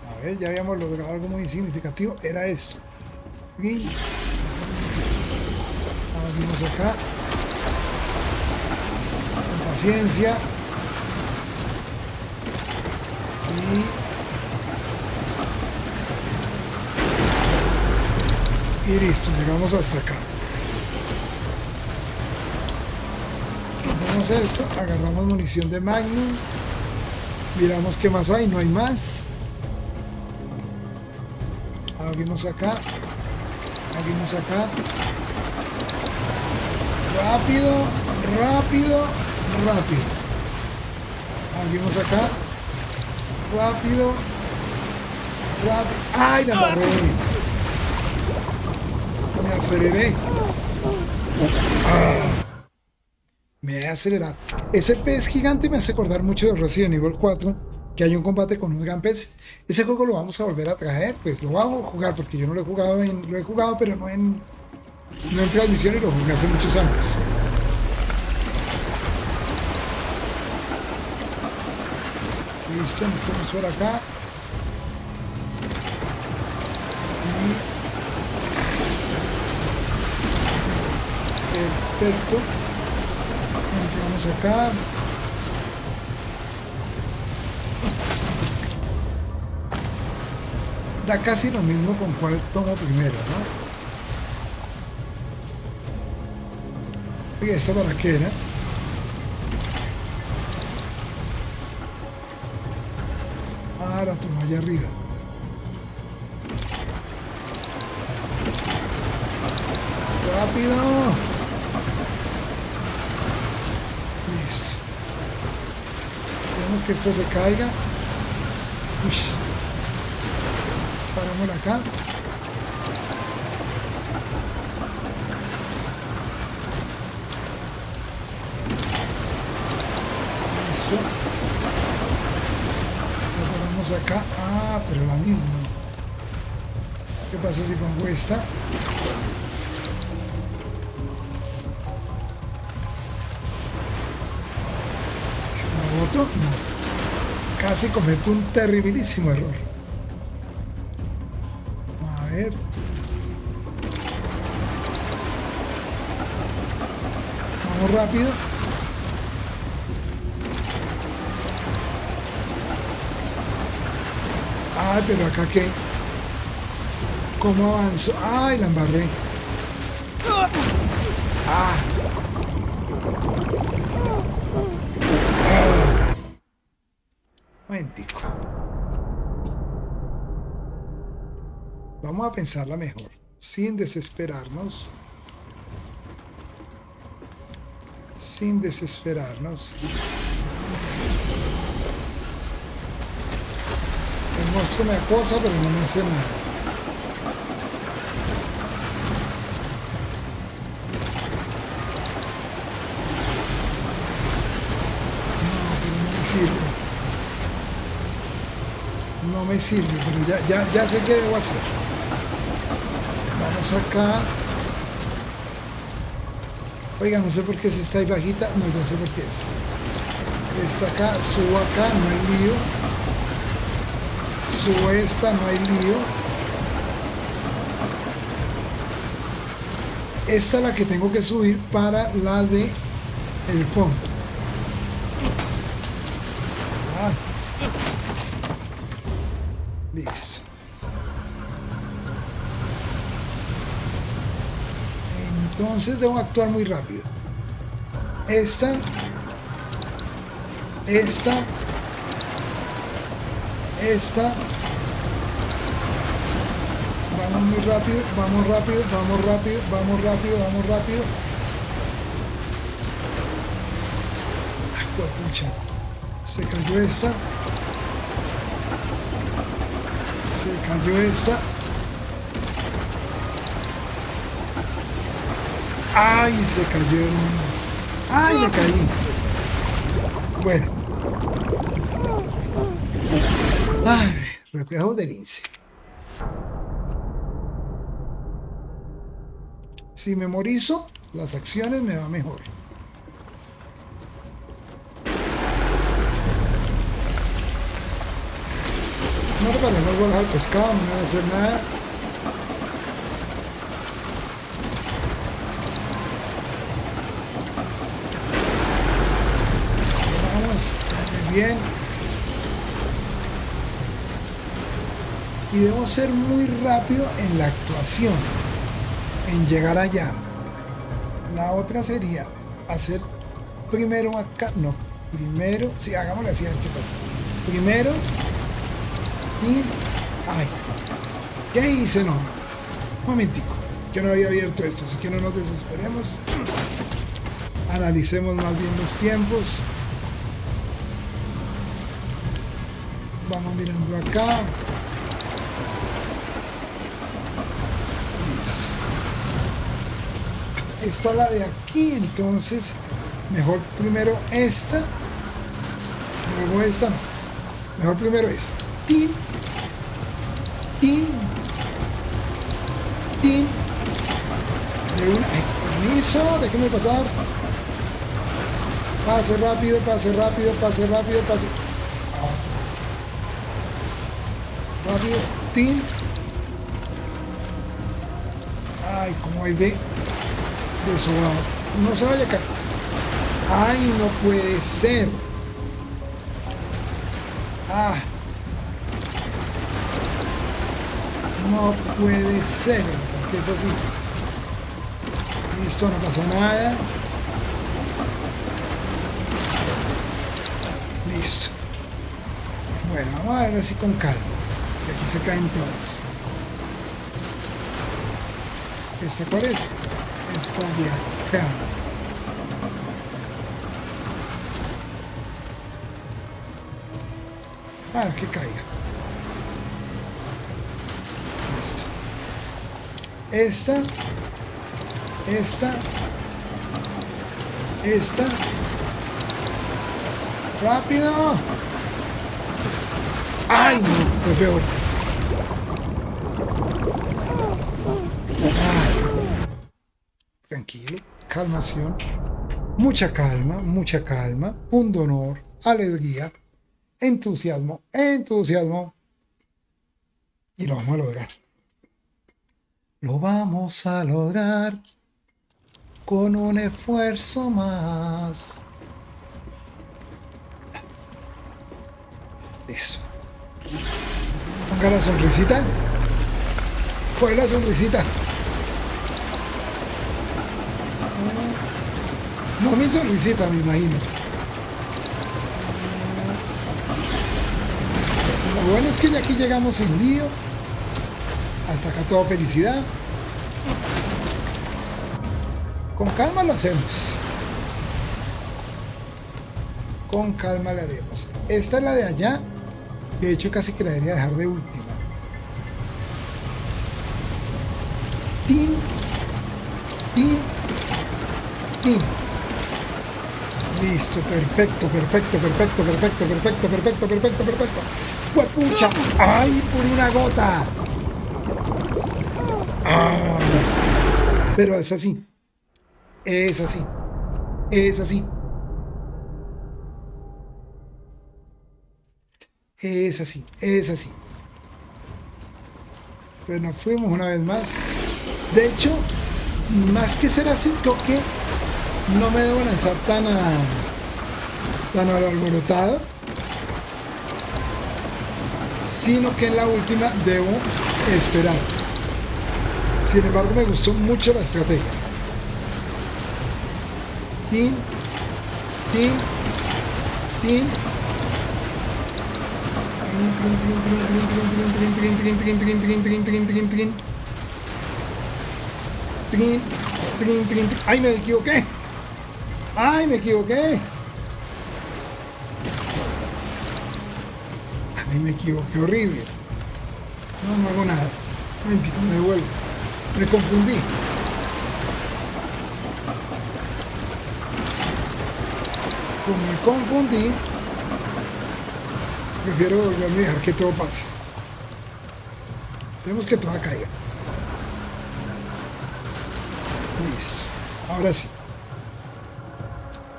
A ver, ya habíamos logrado algo muy significativo. Era esto. Y abrimos acá. Con paciencia. Sí. Y listo, llegamos hasta acá. Hacemos esto, agarramos munición de Magnum. Miramos qué más hay, no hay más. Abrimos acá. Abrimos acá. Rápido, rápido, rápido. Abrimos acá. Rápido, rápido. ¡Ay, la embarré! Me aceleré. Me he acelerado. Ese pez gigante me hace acordar mucho de Resident Evil 4, que hay un combate con un gran pez. Ese juego lo vamos a volver a traer, pues lo vamos a jugar porque yo no lo he jugado lo he jugado pero no en transmisión, y lo jugué hace muchos años. Listo, nos fuimos por acá. Sí. Perfecto. Entramos acá. Da casi lo mismo con cuál tomo primero, ¿no? ¿Y esta para qué era? Ah, la tomo allá arriba. ¡Rápido! Listo. Queremos que esta se caiga. Uy. Parámosla acá. Listo. Lo paramos acá. Ah, pero la misma. ¿Qué pasa si pongo esta? cometo, no. Casi cometo un terribilísimo error. A ver. Vamos rápido. Ay, pero acá qué. ¿Cómo avanzo? Ay, la embarré. Ah. Momentico. Vamos a pensarla mejor, sin desesperarnos. Sin desesperarnos. El monstruo me acosa, pero no me hace nada. No, pero no me sirve. No me sirve, pero ya sé qué debo hacer. Vamos acá. Oiga, no sé por qué si está ahí bajita. No, ya sé por qué es. Está acá, subo acá, no hay lío. Subo esta, no hay lío. Esta es la que tengo que subir para la de el fondo. Ah. Listo. Entonces debo actuar muy rápido. Esta. Vamos muy rápido, vamos rápido. Ay, pucha. Se cayó esta. Ay, se cayó. Ay, me caí. Bueno. Ay, reflejos del lince. Si memorizo las acciones me va mejor. No reparemos bolas al pescado, no me va a hacer nada. Vamos, muy bien. Y debo ser muy rápido en la actuación, en llegar allá. La otra sería hacer primero acá, no, primero, sí, hagámoslo así, a ver qué pasa. Primero, y, ay, ¿qué hice? No, un momentico, que no había abierto esto, así que no nos desesperemos. Analicemos más bien los tiempos. Vamos mirando acá. Esta es la de aquí, entonces mejor primero esta, luego esta, no, mejor primero esta. Tin, tin, tin, de una, permiso, déjenme pasar. Pase rápido, rápido, tin. Ay, como es de sobado. No se vaya a caer. Ay, no puede ser. Ah. No puede ser. Porque es así. Listo, no pasa nada. Listo. Bueno, vamos a ver así con calma. Y aquí se caen todas. ¿Esta cuál es? Esta de acá. A ver que caiga. Listo. Esta. ¡Rápido! ¡Ay, no! Fue peor. Tranquilo, calmación, mucha calma, punto honor, alegría, entusiasmo, entusiasmo. Y lo vamos a lograr. Lo vamos a lograr con un esfuerzo más. Listo. Ponga la sonrisita. Coge la sonrisita. No mi sonrisita, me imagino. Lo bueno es que ya aquí llegamos sin lío. Hasta acá toda felicidad. Con calma lo hacemos. Con calma la haremos. Esta es la de allá. De hecho, casi que la debería dejar de última. Tin. Tin. Tin. Listo, perfecto, perfecto, perfecto, perfecto, perfecto, perfecto, perfecto, perfecto. ¡Huepucha! ¡Ay, por una gota! Ah, pero es así. Es así. Es así. Es así. Es así. Entonces nos fuimos una vez más. De hecho, más que ser así, creo que no me debo lanzar tan alborotado, sino que en la última debo esperar. Sin embargo, me gustó mucho la estrategia. Tin, tin, tin. ¡Ay, me equivoqué! ¡Ay, me equivoqué! ¡Ay, me equivoqué! Horrible. No hago nada. Me devuelvo. Me confundí. Como me confundí, prefiero volverme a dejar que todo pase. Dejemos que todo caiga. Listo. Ahora sí.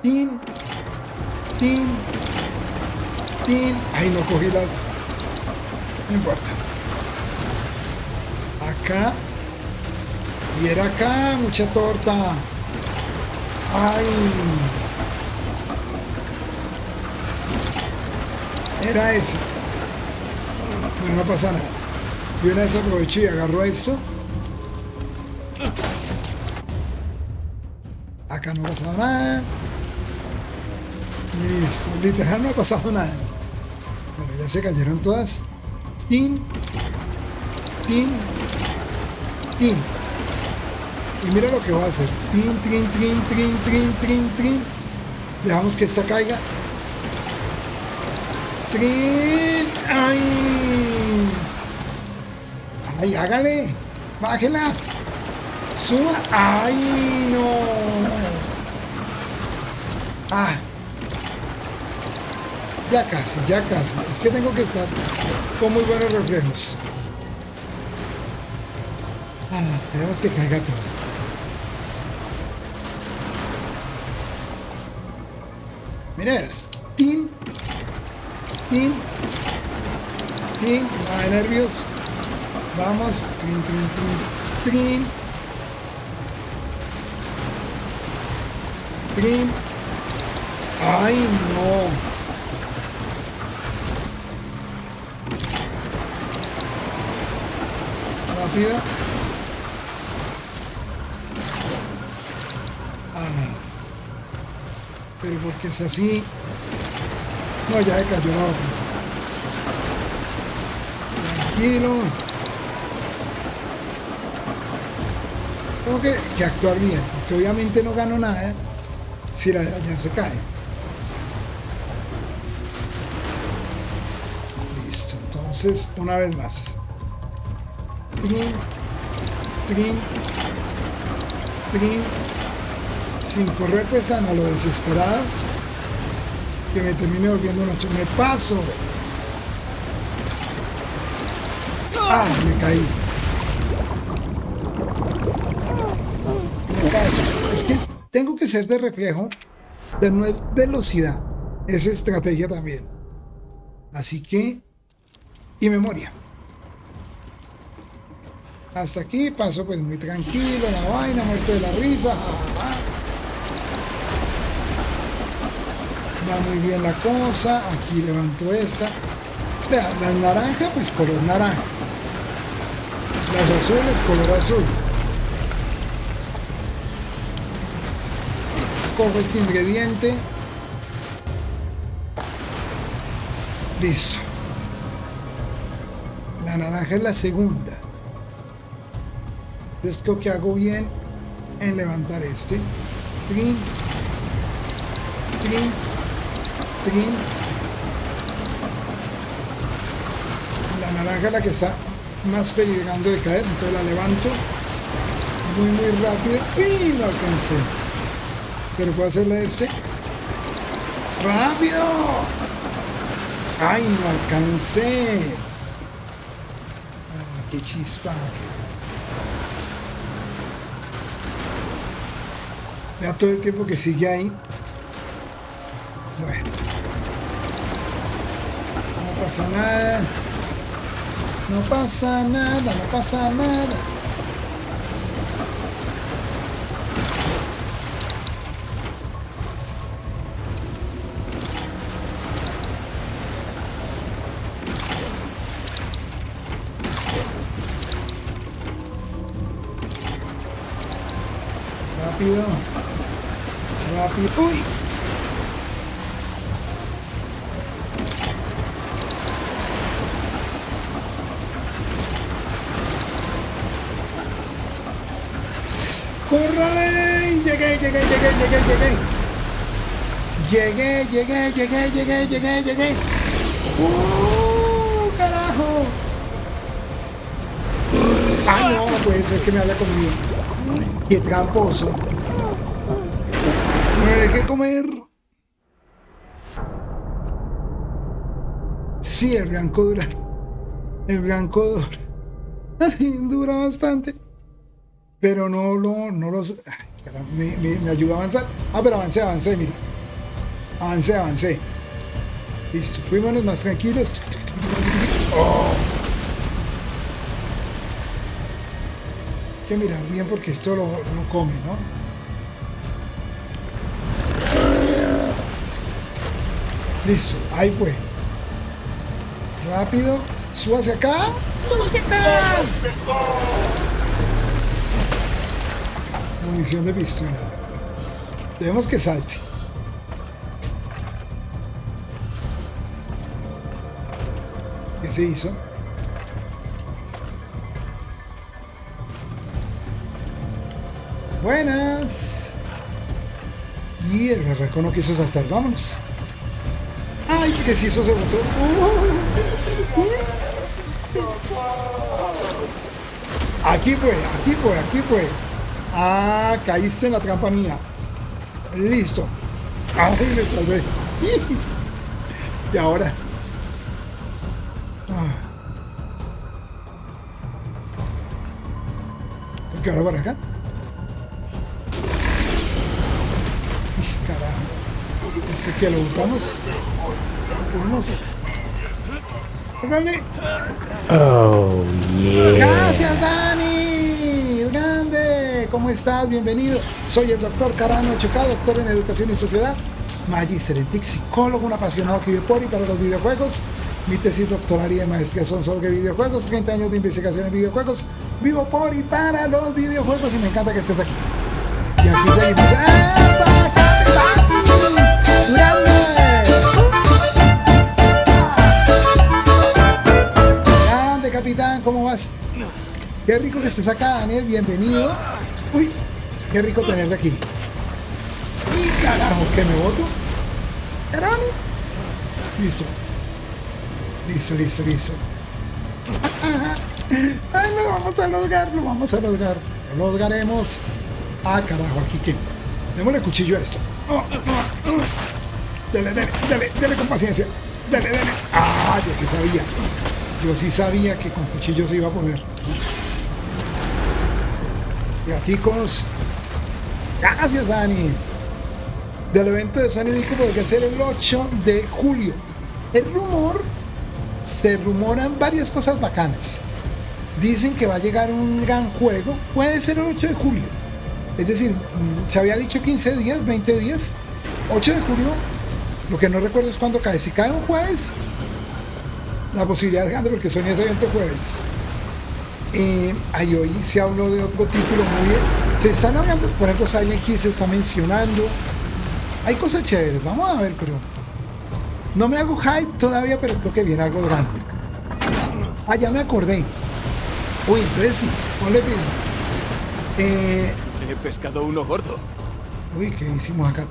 Tin. Tin. Tin. Ay, no cogí las. No importa. Acá. Y era acá. Mucha torta. Ay. Era ese. Pero no pasa nada. Y una vez aprovecho y agarro esto. Acá no ha pasado nada. Listo. Literal no ha pasado nada. Bueno, ya se cayeron todas. Tin. Tin. Tin. Y mira lo que voy a hacer. Tin, tin, tin, tin, tin, tin, tin. Dejamos que esta caiga. ¡Trin! ¡Ay! ¡Ay, hágale! ¡Bájela! ¡Suba! ¡Ay, no! ¡Ah! Ya casi, ya casi. Es que tengo que estar con muy buenos reflejos. Tenemos que caiga todo. Mira, tin, tin, tin, nada de nervios. Vamos, trin, trin, trin, trin. Trin. Ay, no. Rápida. Pero porque es así. No, ya me cayó la otra. Tranquilo. Tengo que actuar bien, porque obviamente no gano nada si la ya se cae. Listo, entonces una vez más. Trin, trin, trin. Sin correr pues tan a lo desesperado que me termine volviendo noche. Me paso. Ah, me caí. Me paso. Es que tengo que ser de reflejo, de no es velocidad. Es estrategia también. Así que... Y memoria. Hasta aquí paso pues muy tranquilo, la vaina, muerto de la risa. Va muy bien la cosa. Aquí levanto esta. Vean, la naranja pues color naranja. Las azules color azul. Cojo este ingrediente. Listo. La naranja es la segunda. Entonces creo que hago bien en levantar este. Trin. Trin. Trin. La naranja es la que está más peligrando de caer. Entonces la levanto. Muy rápido. ¡Y no alcancé! Pero puedo hacerle este. ¡Rápido! ¡Ay, no alcancé! Ah, ¡qué chispa! Ya todo el tiempo que sigue ahí. Bueno. No pasa nada. No pasa nada, no pasa nada. Rápido. Rápido. ¡Uy! ¡Córrale! Llegué. Llegué. ¡Carajo! ¡Ah, no! No puede ser que me haya comido. ¡Qué tramposo! ¡Me dejé comer! Sí, el blanco dura. El blanco dura. Ay, dura bastante. Pero no los... Ay, caramba, me ayuda a avanzar. Ah, pero avancé, mira. Avancé. Listo, fuimos más tranquilos. Oh. Hay que mirar bien porque esto lo come, ¿no? Listo, ahí fue. Rápido, súbase acá. Munición de pistola. Debemos que salte. ¿Qué se hizo? Buenas. Y el berraco no quiso saltar. Vámonos. Ay, que se hizo ese botón. Aquí fue. Ah, caíste en la trampa mía. Listo. Ay, me salvé. Y ahora. ¿Qué ahora para acá? Carajo. Este que lo botamos. Podemos. Póngale. Oh, yeah. Gracias, Dani. Grande. ¿Cómo estás? Bienvenido. Soy el doctor Carano Checa, doctor en Educación y Sociedad, magíster en TIC, psicólogo, un apasionado que vive por y para los videojuegos. Mi tesis doctoral y de maestría son sobre videojuegos, 30 años de investigación en videojuegos. Vivo por y para los videojuegos y me encanta que estés aquí. Y aquí seguimos. ¡Epa! ¡Grande! Grande, capitán, ¿cómo vas? Qué rico que estés acá, Daniel, bienvenido. Uy, qué rico tenerte aquí. Y carajo, que me boto. Carajo. Listo. Ay, lo vamos a lograr. Lo lograremos. Ah, carajo, aquí qué. Démosle cuchillo a esto. Dale con paciencia. Dale. Ah, yo sí sabía que con cuchillo se iba a poder. Gaticos. Gracias, Dani. del evento de Sony vi que podría ser el 8 de julio. Se rumoran varias cosas bacanas. Dicen que va a llegar un gran juego, puede ser el 8 de julio. Es decir, se había dicho 15 días, 20 días. 8 de julio, lo que no recuerdo es cuándo cae. Si cae un jueves, la posibilidad es grande porque Sony hace evento jueves. Hoy se habló de otro título muy bien. Se están hablando, por ejemplo, Silent Hill se está mencionando. Hay cosas chéveres, vamos a ver, pero no me hago hype todavía, pero creo que viene algo grande. Ya me acordé. Uy, entonces sí, ponle firme. He pescado uno gordo. Uy, ¿qué hicimos acá?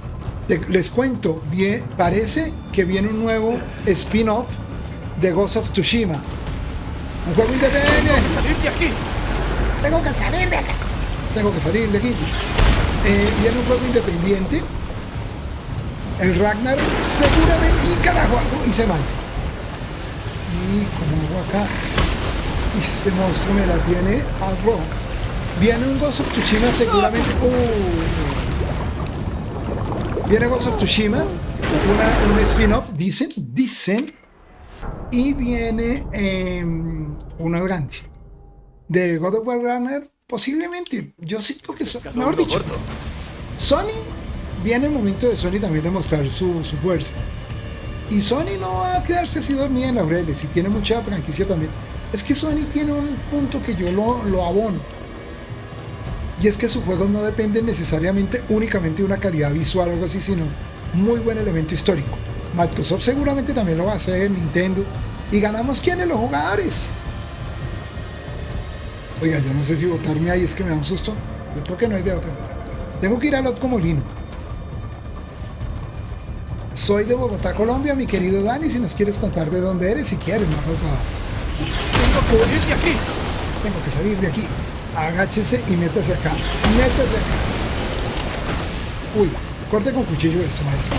Les cuento, bien, parece que viene un nuevo spin-off de Ghost of Tsushima. Un juego independiente. ¡Salir de aquí! Tengo que salir de acá. Tengo que salir de aquí. Viene un juego independiente. El Ragnar seguramente. Y carajo, algo hice mal. Y como hago acá. Y este monstruo me la tiene al rojo. Viene un Ghost of Tsushima seguramente. Viene Ghost of Tsushima. Un spin-off. Dicen. Y viene uno grande. De God of War Runner. Posiblemente. Yo siento que mejor dicho. Sony. Viene el momento de Sony también de mostrar su fuerza. Y Sony no va a quedarse así dormida en laureles. Y tiene mucha franquicia también. Es que Sony tiene un punto que yo lo abono. Y es que sus juegos no dependen necesariamente únicamente de una calidad visual o algo así, sino muy buen elemento histórico. Microsoft seguramente también lo va a hacer, Nintendo. ¿Y ganamos quiénes? Los jugadores. Oiga, yo no sé si votarme ahí, es que me da un susto. Yo creo que no hay de otra. Tengo que ir al otro molino. Soy de Bogotá, Colombia, mi querido Dani. Si nos quieres contar de dónde eres, si quieres, no falta. ¡Tengo que salir de aquí! Tengo que salir de aquí. Agáchese y métase acá. Métase acá. Uy, corte con cuchillo esto, maestro.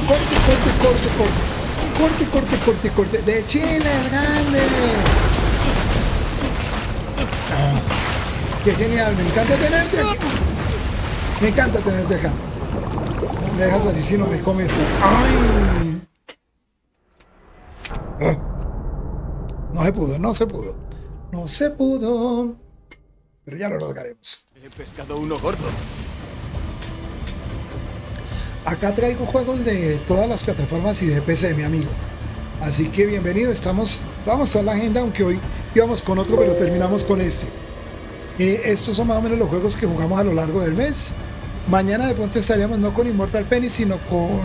Corte. De Chile, grande. Qué genial, me encanta tenerte aquí. Me encanta tenerte acá. No me dejas salir si no me comes. ¡Ay! No se pudo. Pero ya lo lograremos. He pescado uno gordo. Acá traigo juegos de todas las plataformas y de PC, mi amigo. Así que bienvenido. Vamos a estar la agenda, aunque hoy íbamos con otro, pero terminamos con este. Estos son más o menos los juegos que jugamos a lo largo del mes. Mañana de pronto estaríamos no con Immortal Phoenix, sino con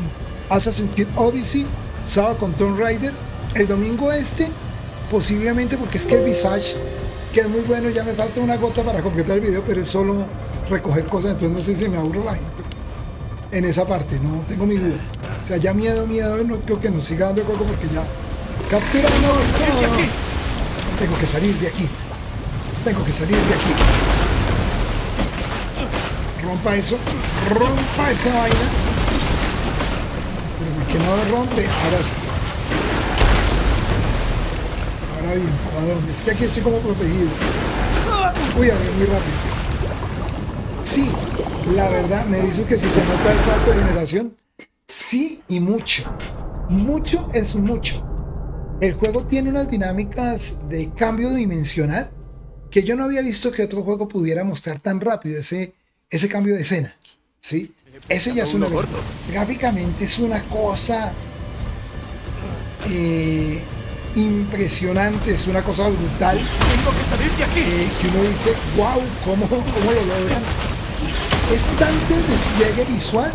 Assassin's Creed Odyssey. Sábado con Tomb Raider. El domingo posiblemente, porque es que el Visage, que es muy bueno, ya me falta una gota para completar el video, pero es solo recoger cosas, entonces no sé si me aburro la gente en esa parte, no tengo mi duda. O sea, ya miedo, no creo que nos siga dando el juego porque ya capturamos todo. Tengo que salir de aquí. Rompa esa vaina. Pero ¿por qué no rompe? Ahora sí. Ahora bien, ¿para dónde? Es que aquí estoy como protegido. Uy, a ver, muy rápido. Sí, la verdad, me dices que si se nota el salto de generación. Sí, y mucho. Mucho es mucho. El juego tiene unas dinámicas de cambio dimensional que yo no había visto que otro juego pudiera mostrar tan rápido ese cambio de escena. ¿Sí? Ese ya es una... Gráficamente es una cosa impresionante, es una cosa brutal. Tengo que salir de aquí. Que uno dice, wow, ¿cómo lo logran? Es tanto el despliegue visual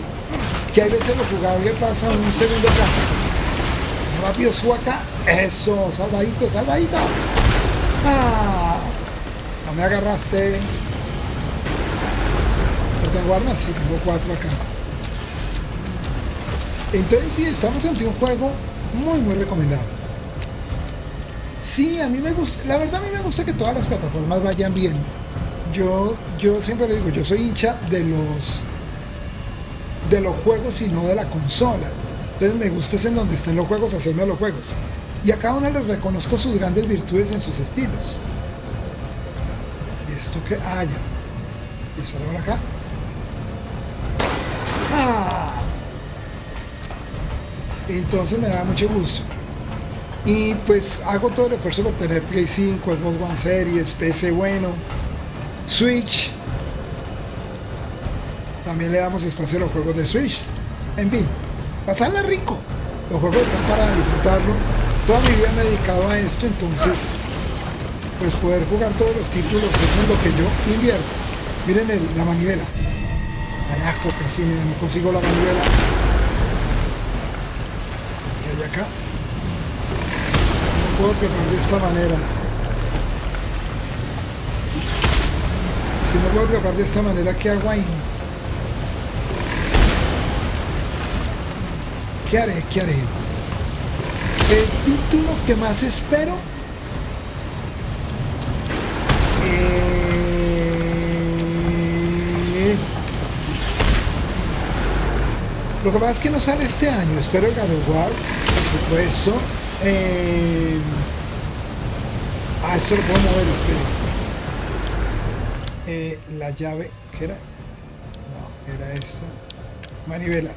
que a veces lo jugable pasa un segundo plano. Rápido, suba acá. Eso, salvadito. No me agarraste. ¿Tengo armas? Sí, tengo 4 acá. Entonces sí, estamos ante un juego muy, muy recomendado. Sí, a mí me gusta, la verdad a mí me gusta que todas las plataformas vayan bien. Yo siempre le digo, yo soy hincha de los juegos y no de la consola. Entonces me gusta es en donde estén los juegos, hacerme a los juegos. Y a cada uno les reconozco sus grandes virtudes en sus estilos. ¿Y esto qué? Ya. Disparamos acá. Entonces me da mucho gusto. Y pues hago todo el esfuerzo por tener Play 5, Xbox One Series, PC bueno, Switch. También le damos espacio a los juegos de Switch. En fin, pasarla rico. Los juegos están para disfrutarlo. Toda mi vida me he dedicado a esto, entonces pues poder jugar todos los títulos, eso es lo que yo invierto. Miren la manivela. Carajo, casi no consigo la manivela. ¿Qué hay acá? No puedo trepar de esta manera. Si no puedo trepar de esta manera, ¿qué hago ahí? ¿Qué haré? ¿Qué haré? El título que más espero lo que pasa es que no sale este año. Espero el God of War, por supuesto. Esto lo puedo mover, espero. La llave, ¿qué era? No, era esta. Manivela.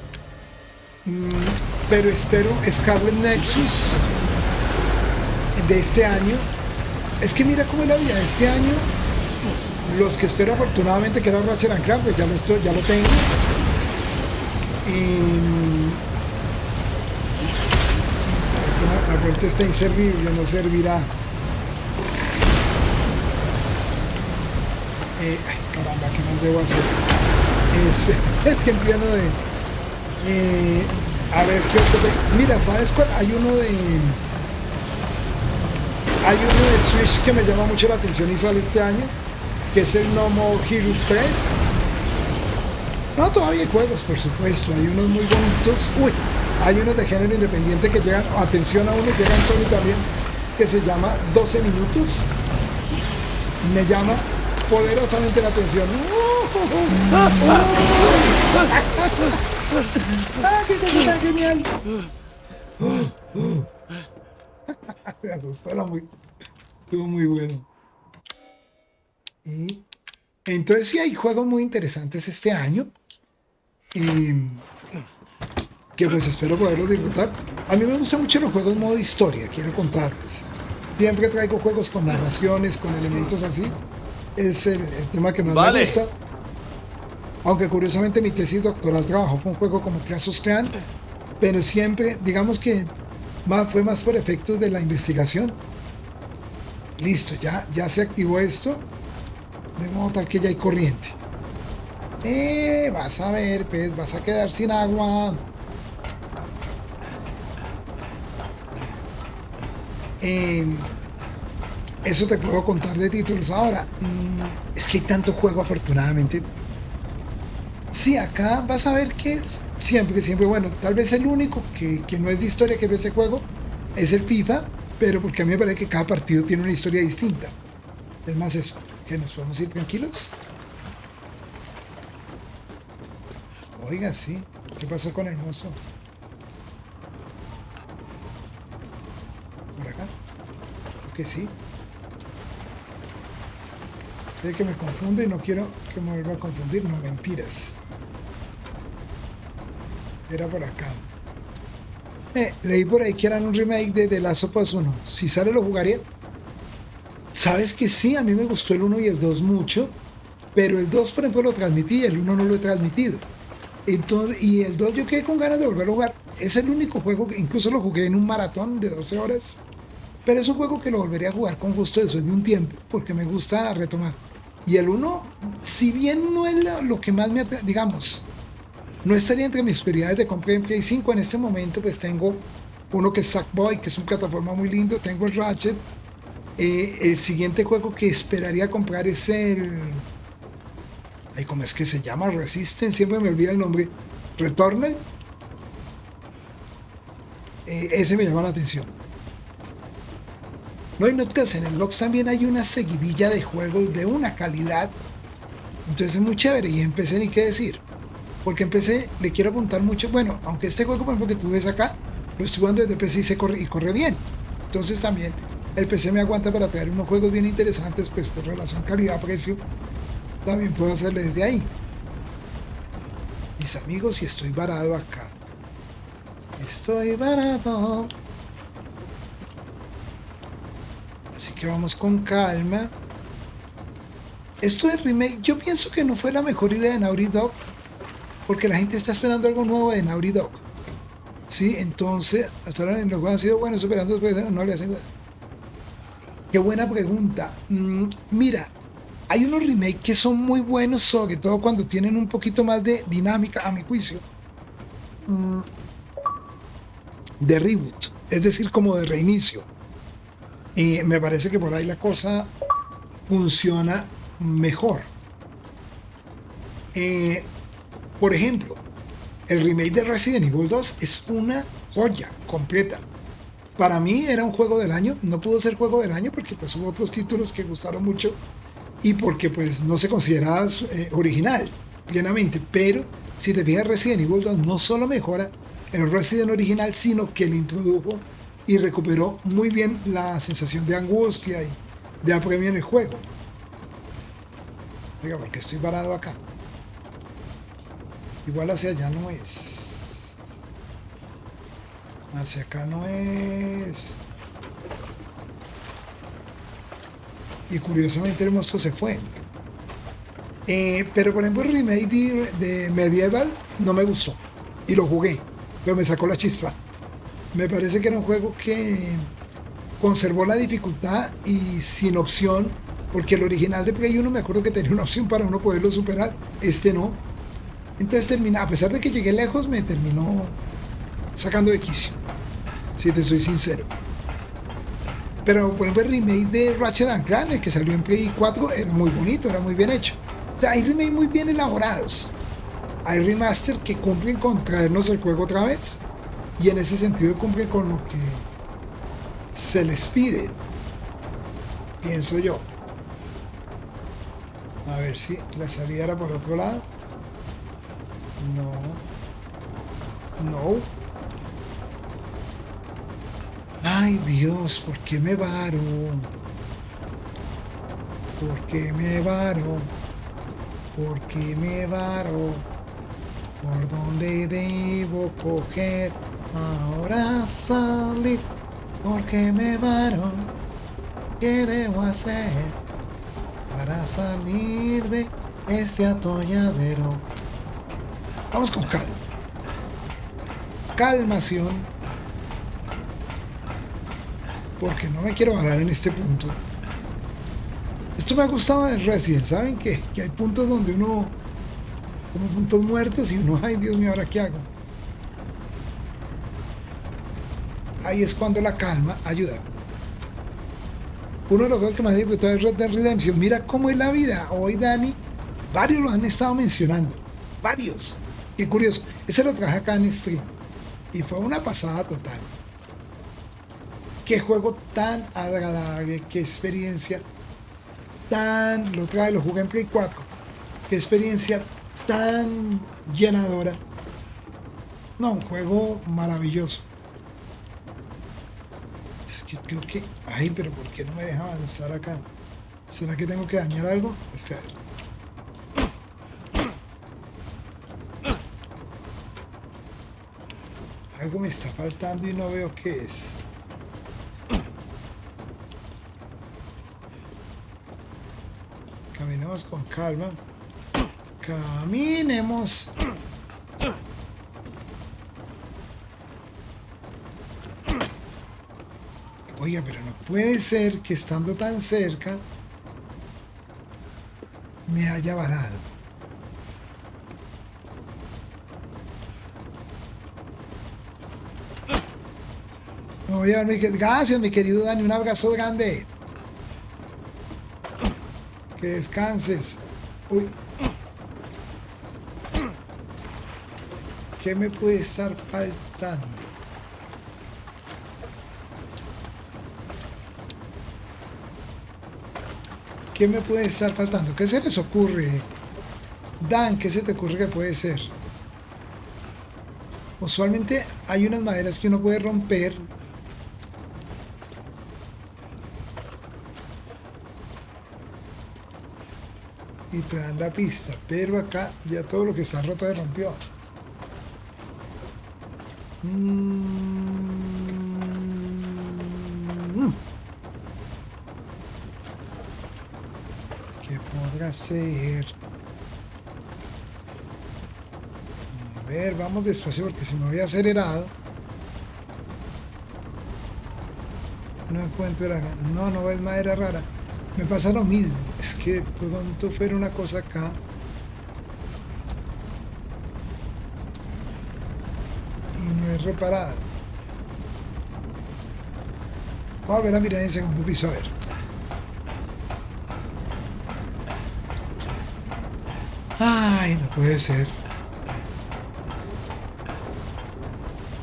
Pero espero Scarlet Nexus de este año. Es que mira cómo es la vida de este año. Los que espero afortunadamente que era Ratchet & Clank, pues ya lo tengo. La puerta está inservible, no servirá. Ay, caramba, ¿qué más debo hacer? Es que en pleno de... a ver, ¿qué otro? Mira, ¿sabes cuál? Hay uno de Switch que me llama mucho la atención y sale este año, que es el No More Heroes 3. No, todavía hay juegos, por supuesto, hay unos muy bonitos. Uy, hay unos de género independiente que llegan, atención a uno, llegan Sony también, que se llama 12 minutos. Me llama poderosamente la atención. ¡Ah, qué cosa tan genial! Me asustó, estuvo muy bueno. Y entonces sí hay juegos muy interesantes este año. Que pues espero poderlos disfrutar. A mí me gustan mucho los juegos modo historia, quiero contarles. Siempre traigo juegos con narraciones, con elementos así. Es el tema que más me gusta. Aunque curiosamente mi tesis doctoral trabajó fue un juego como Clash of Clans, pero siempre, digamos que fue más por efectos de la investigación. Listo, ya se activó esto. De modo tal que ya hay corriente. Vas a ver, pues, vas a quedar sin agua. Eso te puedo contar de títulos. Ahora, es que hay tanto juego afortunadamente. Sí, acá vas a ver que siempre, bueno, tal vez el único que no es de historia que ve ese juego es el FIFA, pero porque a mí me parece que cada partido tiene una historia distinta. Es más eso, que nos podemos ir tranquilos. Oiga, sí, ¿qué pasó con el mozo? ¿Por acá? Creo que sí. Ve que me confunde y no quiero que me vuelva a confundir. No, mentiras. Era por acá. Leí por ahí que eran un remake de The Last of Us 1. Si sale lo jugaría. Sabes que sí, a mí me gustó el 1 y el 2 mucho. Pero el 2, por ejemplo, lo transmití y el 1 no lo he transmitido. Entonces, y el 2 yo quedé con ganas de volver a jugar. Es el único juego que incluso lo jugué en un maratón de 12 horas. Pero es un juego que lo volvería a jugar con gusto después de un tiempo, porque me gusta retomar. Y el 1, si bien no es lo que más me digamos, no estaría entre mis prioridades de comprar en Play 5 en este momento, pues tengo uno que es Sackboy, que es una plataforma muy lindo, tengo el Ratchet. El siguiente juego que esperaría comprar es el... Ay, ¿cómo es que se llama? Resistance, siempre me olvida el nombre. Returnal. Ese me llama la atención. No hay notas, en Xbox también hay una seguidilla de juegos de una calidad. Entonces es muy chévere. Y empecé ni qué decir. Porque empecé, le quiero apuntar mucho. Bueno, aunque este juego, por ejemplo, que tú ves acá, lo estoy jugando desde PC y corre bien. Entonces también el PC me aguanta para traer unos juegos bien interesantes, pues por relación calidad-precio. También puedo hacerlo desde ahí. Mis amigos, si estoy varado acá. Estoy varado. Así que vamos con calma. Esto del remake, yo pienso que no fue la mejor idea de Naughty Dog, porque la gente está esperando algo nuevo de Naughty Dog. Sí, entonces, hasta ahora los juegos han sido buenos, superando, después no le hacen. Qué buena pregunta. Mira, hay unos remakes que son muy buenos, sobre todo cuando tienen un poquito más de dinámica, a mi juicio. De reboot, es decir, como de reinicio. Y me parece que por ahí la cosa funciona mejor. Por ejemplo, el remake de Resident Evil 2 es una joya completa. Para mí era un juego del año. No pudo ser juego del año porque pues hubo otros títulos que gustaron mucho y porque pues no se consideraba original plenamente. Pero si te fijas, Resident Evil 2 no solo mejora el Resident original, sino que le introdujo y recuperó muy bien la sensación de angustia y de apremio en el juego. Oiga, porque estoy parado acá. Igual hacia allá no es. Hacia acá no es. Y curiosamente el monstruo se fue. Pero por ejemplo el remake de Medieval no me gustó. Y lo jugué, pero me sacó la chispa. Me parece que era un juego que conservó la dificultad y sin opción. Porque el original de Play 1 me acuerdo que tenía una opción para uno poderlo superar. Este no. Entonces termina, a pesar de que llegué lejos, me terminó sacando de quicio. Si te soy sincero. Pero por ejemplo el remake de Ratchet & Clank, el que salió en Play 4, era muy bonito, era muy bien hecho. O sea, hay remakes muy bien elaborados. Hay remaster que cumplen con traernos el juego otra vez. Y en ese sentido cumplen con lo que se les pide. Pienso yo. A ver si la salida era por otro lado. No. No. Ay, Dios, ¿por qué me varo? ¿Por qué me varo? ¿Por qué me varo? ¿Por dónde debo coger? Ahora salir. ¿Por qué me varo? ¿Qué debo hacer para salir de este atolladero? Vamos con calma. Calmación. Porque no me quiero varar en este punto. Esto me ha gustado de Resident. ¿Saben qué? Que hay puntos donde uno... como puntos muertos y uno... ay, Dios mío, ¿ahora qué hago? Ahí es cuando la calma ayuda. Uno de los juegos que más he disfrutado es Red Dead Redemption. Mira cómo es la vida. Hoy, Dani, varios lo han estado mencionando. Varios. Qué curioso. Ese lo traje acá en stream. Y fue una pasada total. Qué juego tan agradable. Qué experiencia tan... lo traje, lo jugué en Play 4. Qué experiencia tan llenadora. No, un juego maravilloso. Es que creo que... ay, pero ¿por qué no me deja avanzar acá? ¿Será que tengo que dañar algo? Algo me está faltando y no veo qué es. Caminemos con calma. Caminemos. Oiga, pero no puede ser que estando tan cerca me haya varado. Me voy a dar gracias, mi querido Dani, un abrazo grande. Que descanses. Uy. ¿Qué me puede estar faltando? ¿Qué me puede estar faltando? ¿Qué se les ocurre? Dan, ¿qué se te ocurre que puede ser? Usualmente hay unas maderas que uno puede romper. Y te dan la pista. Pero acá ya todo lo que está roto se rompió. Mm. ¿Qué podrá ser? A ver, vamos despacio porque si me voy acelerado no encuentro la... No, no es madera rara. Me pasa lo mismo. Es que de pronto fuera una cosa acá. Y no es reparada. Voy a volver a mirar en el segundo piso a ver. Ay, no puede ser.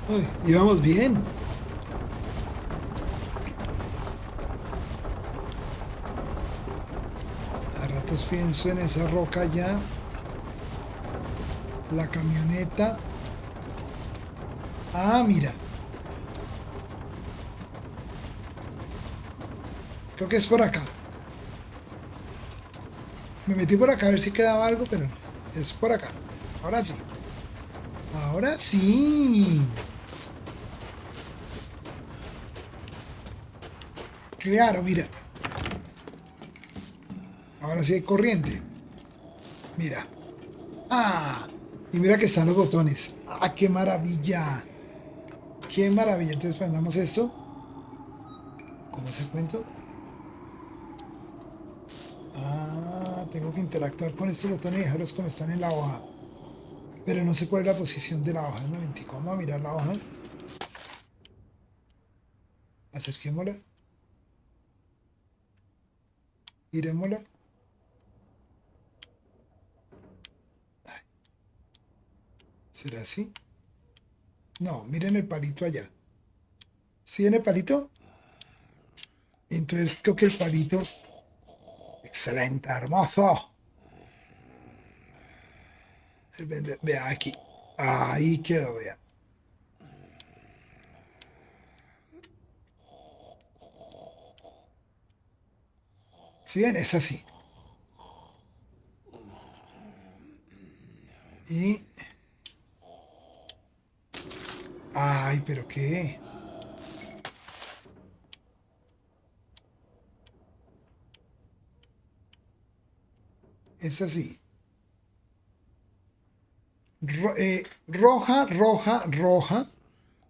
Uy, íbamos bien. A ratos pienso en esa roca allá. La camioneta. Ah, mira. Creo que es por acá. Me metí por acá a ver si quedaba algo, pero no. Es por acá. Ahora sí. Ahora sí. Claro, mira. Ahora sí hay corriente. Mira. Ah. Y mira que están los botones. Ah, qué maravilla. Qué maravilla. Entonces prendamos esto. ¿Cómo se cuento? Ah, tengo que interactuar con estos botones y dejarlos como están en la hoja. Pero no sé cuál es la posición de la hoja. Un momentico, vamos a mirar la hoja. Acerquémosla. Miremosla. ¿Será así? No, miren el palito allá. ¿Sí ven el palito? Entonces creo que el palito... Excelente, hermoso. Vea aquí. Ahí quedó, vea. ¿Sí ven? Es así. Y... Ay, ¿pero qué? Es así. Roja, roja, roja.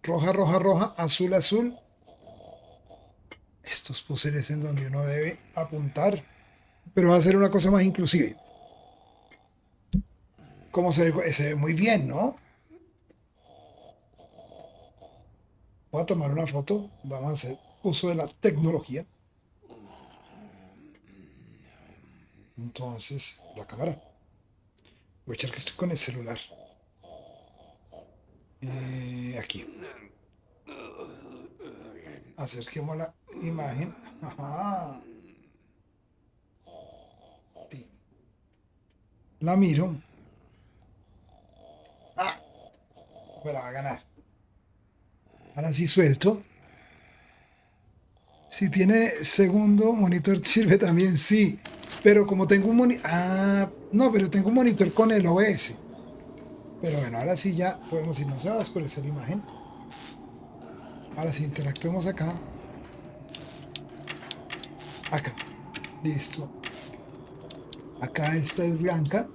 Roja, roja, roja. Azul, azul. Estos puzzles en donde uno debe apuntar. Pero va a ser una cosa más inclusive. ¿Cómo se ve? Se ve muy bien, ¿no? Voy a tomar una foto. Vamos a hacer uso de la tecnología. Entonces, la cámara. Voy a echar que estoy con el celular. Aquí. Acerquemos la imagen. Ajá. Sí. La miro. Ah, pero va a ganar. Ahora sí suelto. Si tiene segundo monitor sirve también, sí. Pero como tengo un monitor... Ah, no, pero tengo un monitor con el OS. Pero bueno, ahora sí ya podemos irnos. Se va a oscurecer la imagen. Ahora sí interactuemos acá. Acá. Listo. Acá esta es blanca.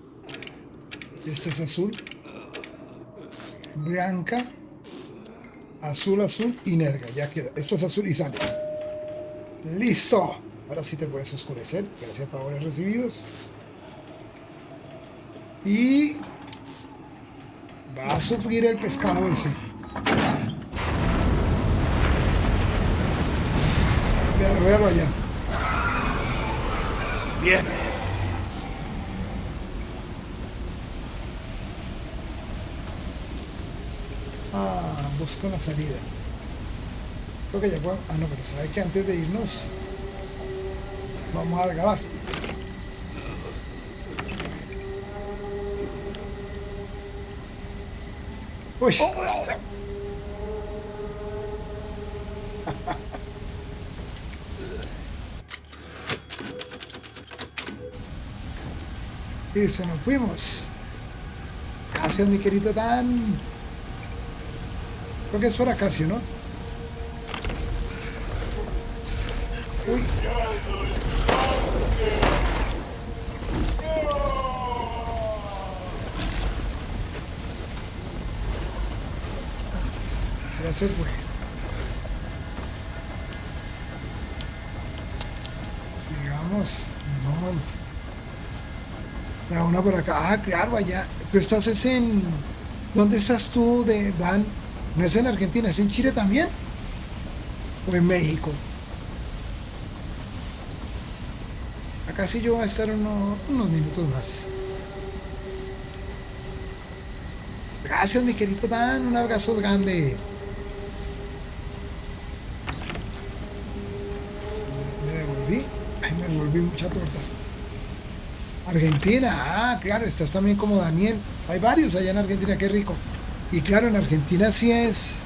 Esta es azul. Blanca. Azul, azul y negra. Ya queda. Esta es azul y sale. ¡Listo! Ahora sí te puedes oscurecer. Gracias a favores recibidos. Y... va a sufrir el pescado ese. Véalo, véalo allá. Bien. Ah, busco la salida. Creo que ya puedo... Ah, no, pero sabe que antes de irnos vamos a grabar. Uy. Listo, nos fuimos. Gracias, mi querido Dan. Creo que es por acá, ¿sí o no? Uy. Ya se fue. Sigamos. No. La una por acá. Ah, claro, allá. Tú estás es en... ¿Dónde estás tú, Dan? ¿No es en Argentina? ¿Es en Chile también? ¿O en México? Acá sí yo voy a estar unos minutos más. Gracias, mi querido Dan. Un abrazo grande. Me devolví. Ay, me devolví mucha torta. Argentina. Ah, claro, estás también como Daniel. Hay varios allá en Argentina, qué rico. Y claro, en Argentina sí es...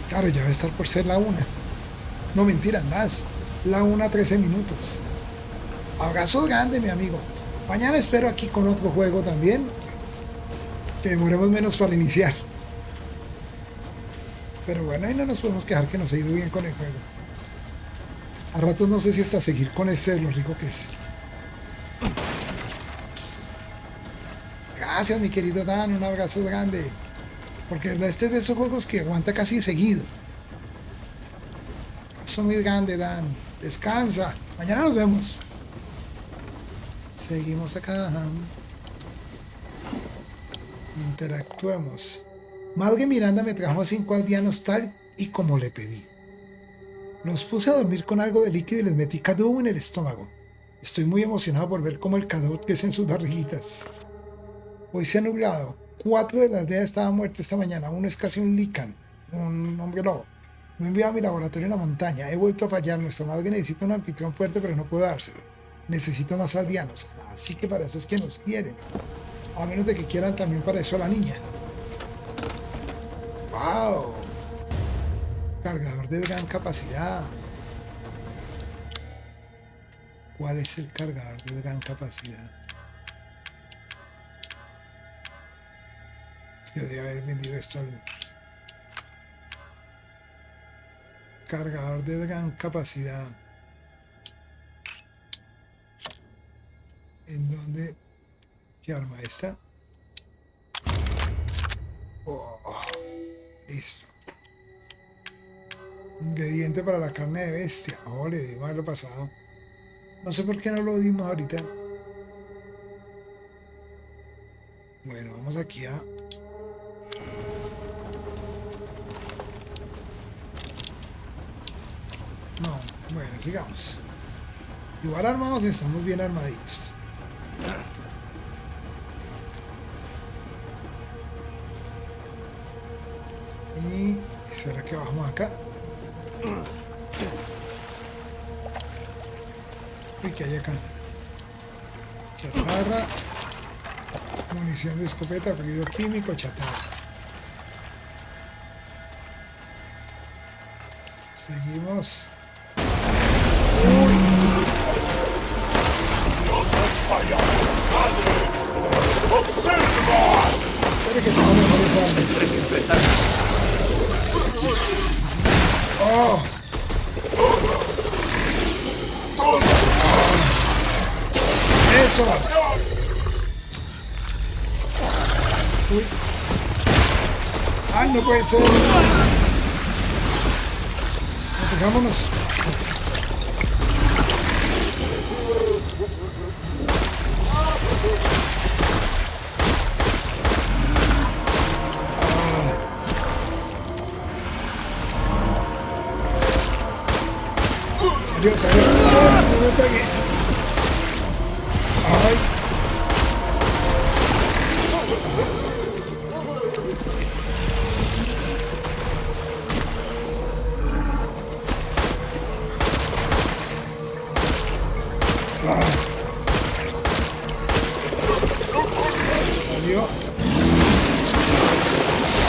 Claro, ya va a estar por ser la 1. No, mentiras, más. La 1:13 minutos. Abrazo grande, mi amigo. Mañana espero aquí con otro juego también. Que demoremos menos para iniciar. Pero bueno, ahí no nos podemos quejar que nos ha ido bien con el juego. A ratos no sé si hasta seguir con este de lo rico que es. Gracias, mi querido Dan. Un abrazo grande. Porque este es de esos juegos que aguanta casi seguido. Abrazo muy grande, Dan. Descansa. Mañana nos vemos. Seguimos acá. Interactuemos. Madre Miranda me trajo a 5 aldeanos tal y como le pedí. Los puse a dormir con algo de líquido y les metí cadobo en el estómago. Estoy muy emocionado por ver cómo el cadobo crece en sus barriguitas. Hoy se ha nublado. 4 de la aldea estaban muertos esta mañana. Uno es casi un lican, un hombre lobo. No he enviado a mi laboratorio en la montaña. He vuelto a fallar. Nuestra madre necesita un anfitrión fuerte, pero no puedo dárselo. Necesito más aldeanos. Así que para eso es que nos quieren. A menos de que quieran también para eso a la niña. ¡Wow! Cargador de gran capacidad. ¿Cuál es el cargador de gran capacidad? Yo debía haber vendido esto al... Cargador de gran capacidad. ¿En dónde? ¿Qué arma esta? Oh, listo. Ingrediente para la carne de bestia. Oh, le dimos haberlo pasado. No sé por qué no lo dimos ahorita. Bueno, vamos aquí a... No, bueno, sigamos. Igual armados estamos bien armaditos. Y será que bajamos acá. Uy, ¿qué hay acá? Chatarra, munición de escopeta, fluido químico, chatarra. Seguimos. Espero que tengo mejores armas. Oh. Eso. Uy. Ay, no puede ser. Dejámonos. Salió. No me pegué. Ay. Salió.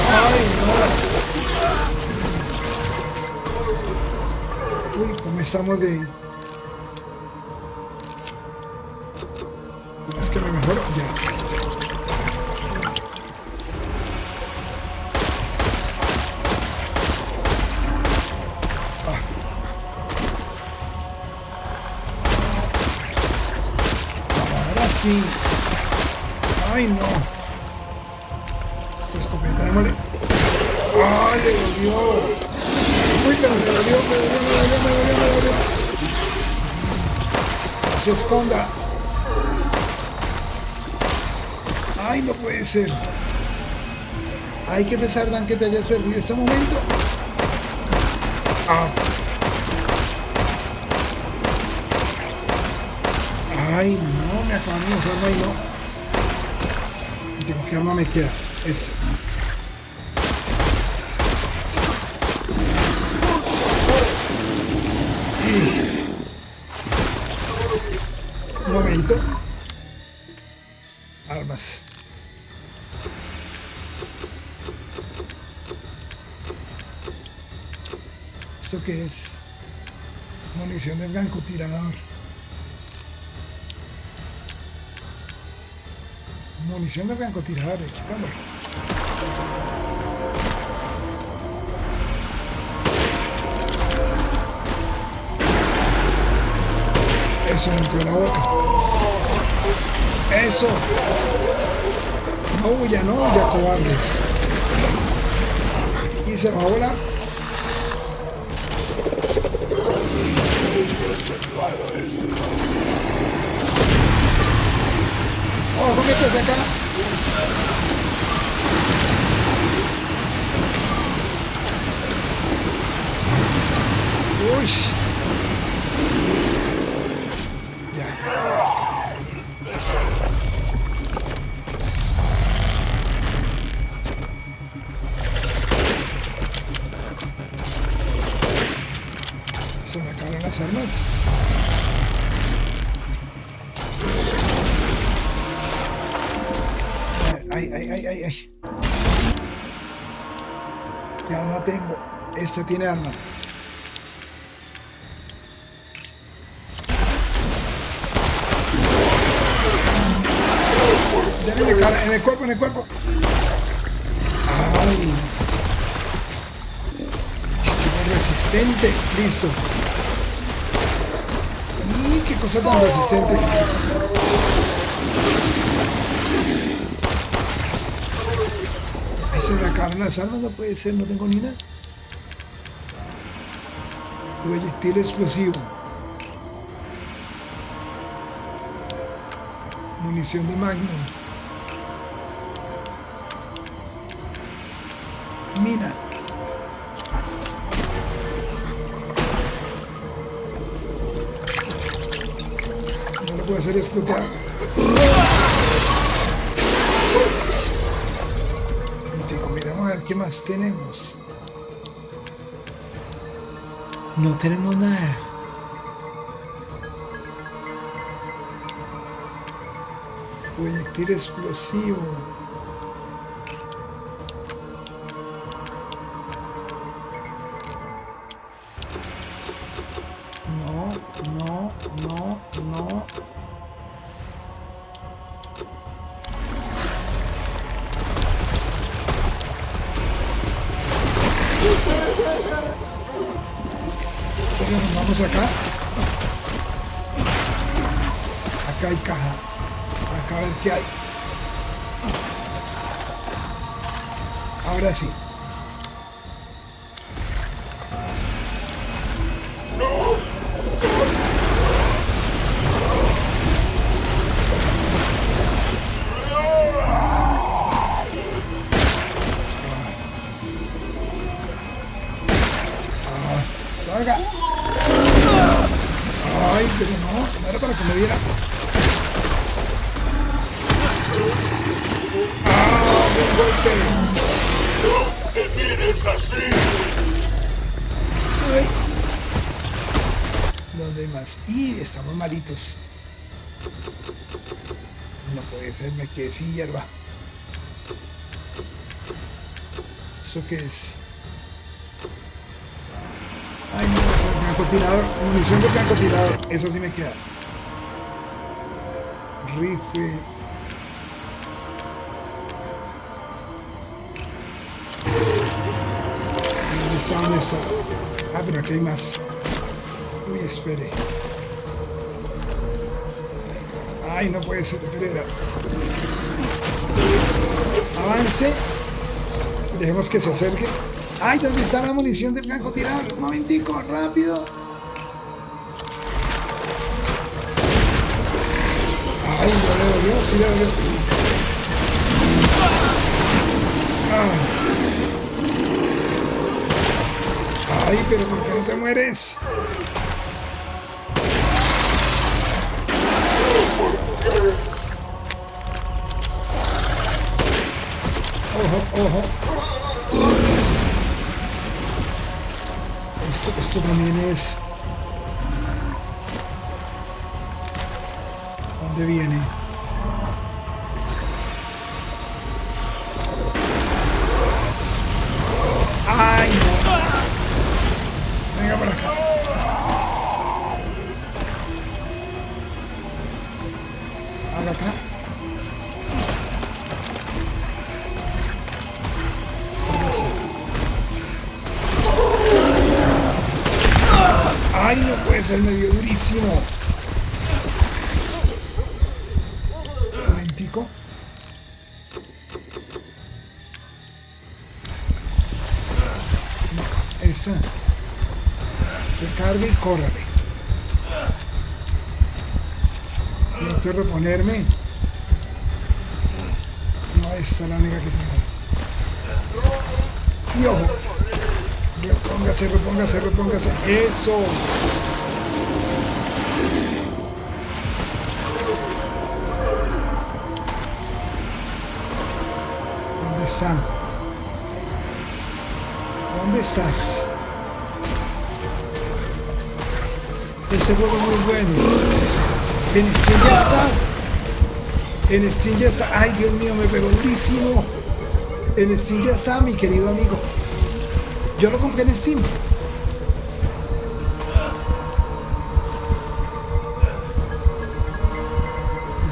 Ay, no. Uy, comenzamos de... Es que me mejoro ya. sí. Ay, no. Esta escopeta, démosle. ¡Ay, le dolió! Uy, pero me dolió. Se esconda. Ay, no puede ser. Hay que pensar, Dan, que te hayas perdido este momento. Ah. Ay, no, me acaban de lanzar ahí, no. Digo, ¿qué arma me queda? Este. Un momento. Armas. ¿Esto qué es? Munición del francotirador. Munición del francotirador, equipámoslo. Eso dentro de la boca. Eso. No huya, cobarde. Y se va a volar. Ojo, que te saca. Uy. Ya. Se me acaban las armas. Ay. ¿Qué arma tengo? Esta tiene arma. Dale de cara, en el cuerpo. Ay. Estoy resistente. Listo. Y qué cosa tan resistente. Se me acaban las armas, no puede ser, no tengo ni nada. Proyectil explosivo. Munición de Magnum. Mina. No lo puedo hacer explotar. A ver qué más tenemos. No tenemos nada. Proyectil explosivo. No. Bueno, nos vamos acá. Acá hay caja. Acá a ver qué hay. Ahora sí. Salga. Ay, pero no era para que me diera. ¡Buen golpe! ¡No te mires así! Ay. ¿Dónde hay más? Y estamos malitos. No puede ser, me quedé sin hierba. ¿Eso qué es? Ay, no, es el francotirador. Munición de francotirador. Esa sí me queda. Rifle. ¿Dónde está? Ah, pero aquí hay más. Uy, espere. Ay, no puede ser, espera. Avance. Dejemos que se acerque. Ay, ¿dónde está la munición del francotirador? Un momentico, rápido. Ay, no le dolió, sí le dolió. Ay, pero ¿por qué no te mueres? Ojo, ojo. Esto también es... ¿Dónde viene? ¡Ay, no! Venga por acá. Haga acá. ¡Ay, no puede ser! Medio durísimo. Un momentico. No, esta. Recargue y córrale. Necesito reponerme. No, esta es la única que tengo. Y ojo. Repóngase, repóngase, repóngase. ¡Eso! ¿Dónde está? ¿Dónde estás? Ese juego es muy bueno. En Steam ya está. En Steam ya está. Ay, Dios mío, me pegó durísimo. En Steam ya está, mi querido amigo. Yo lo compré en Steam.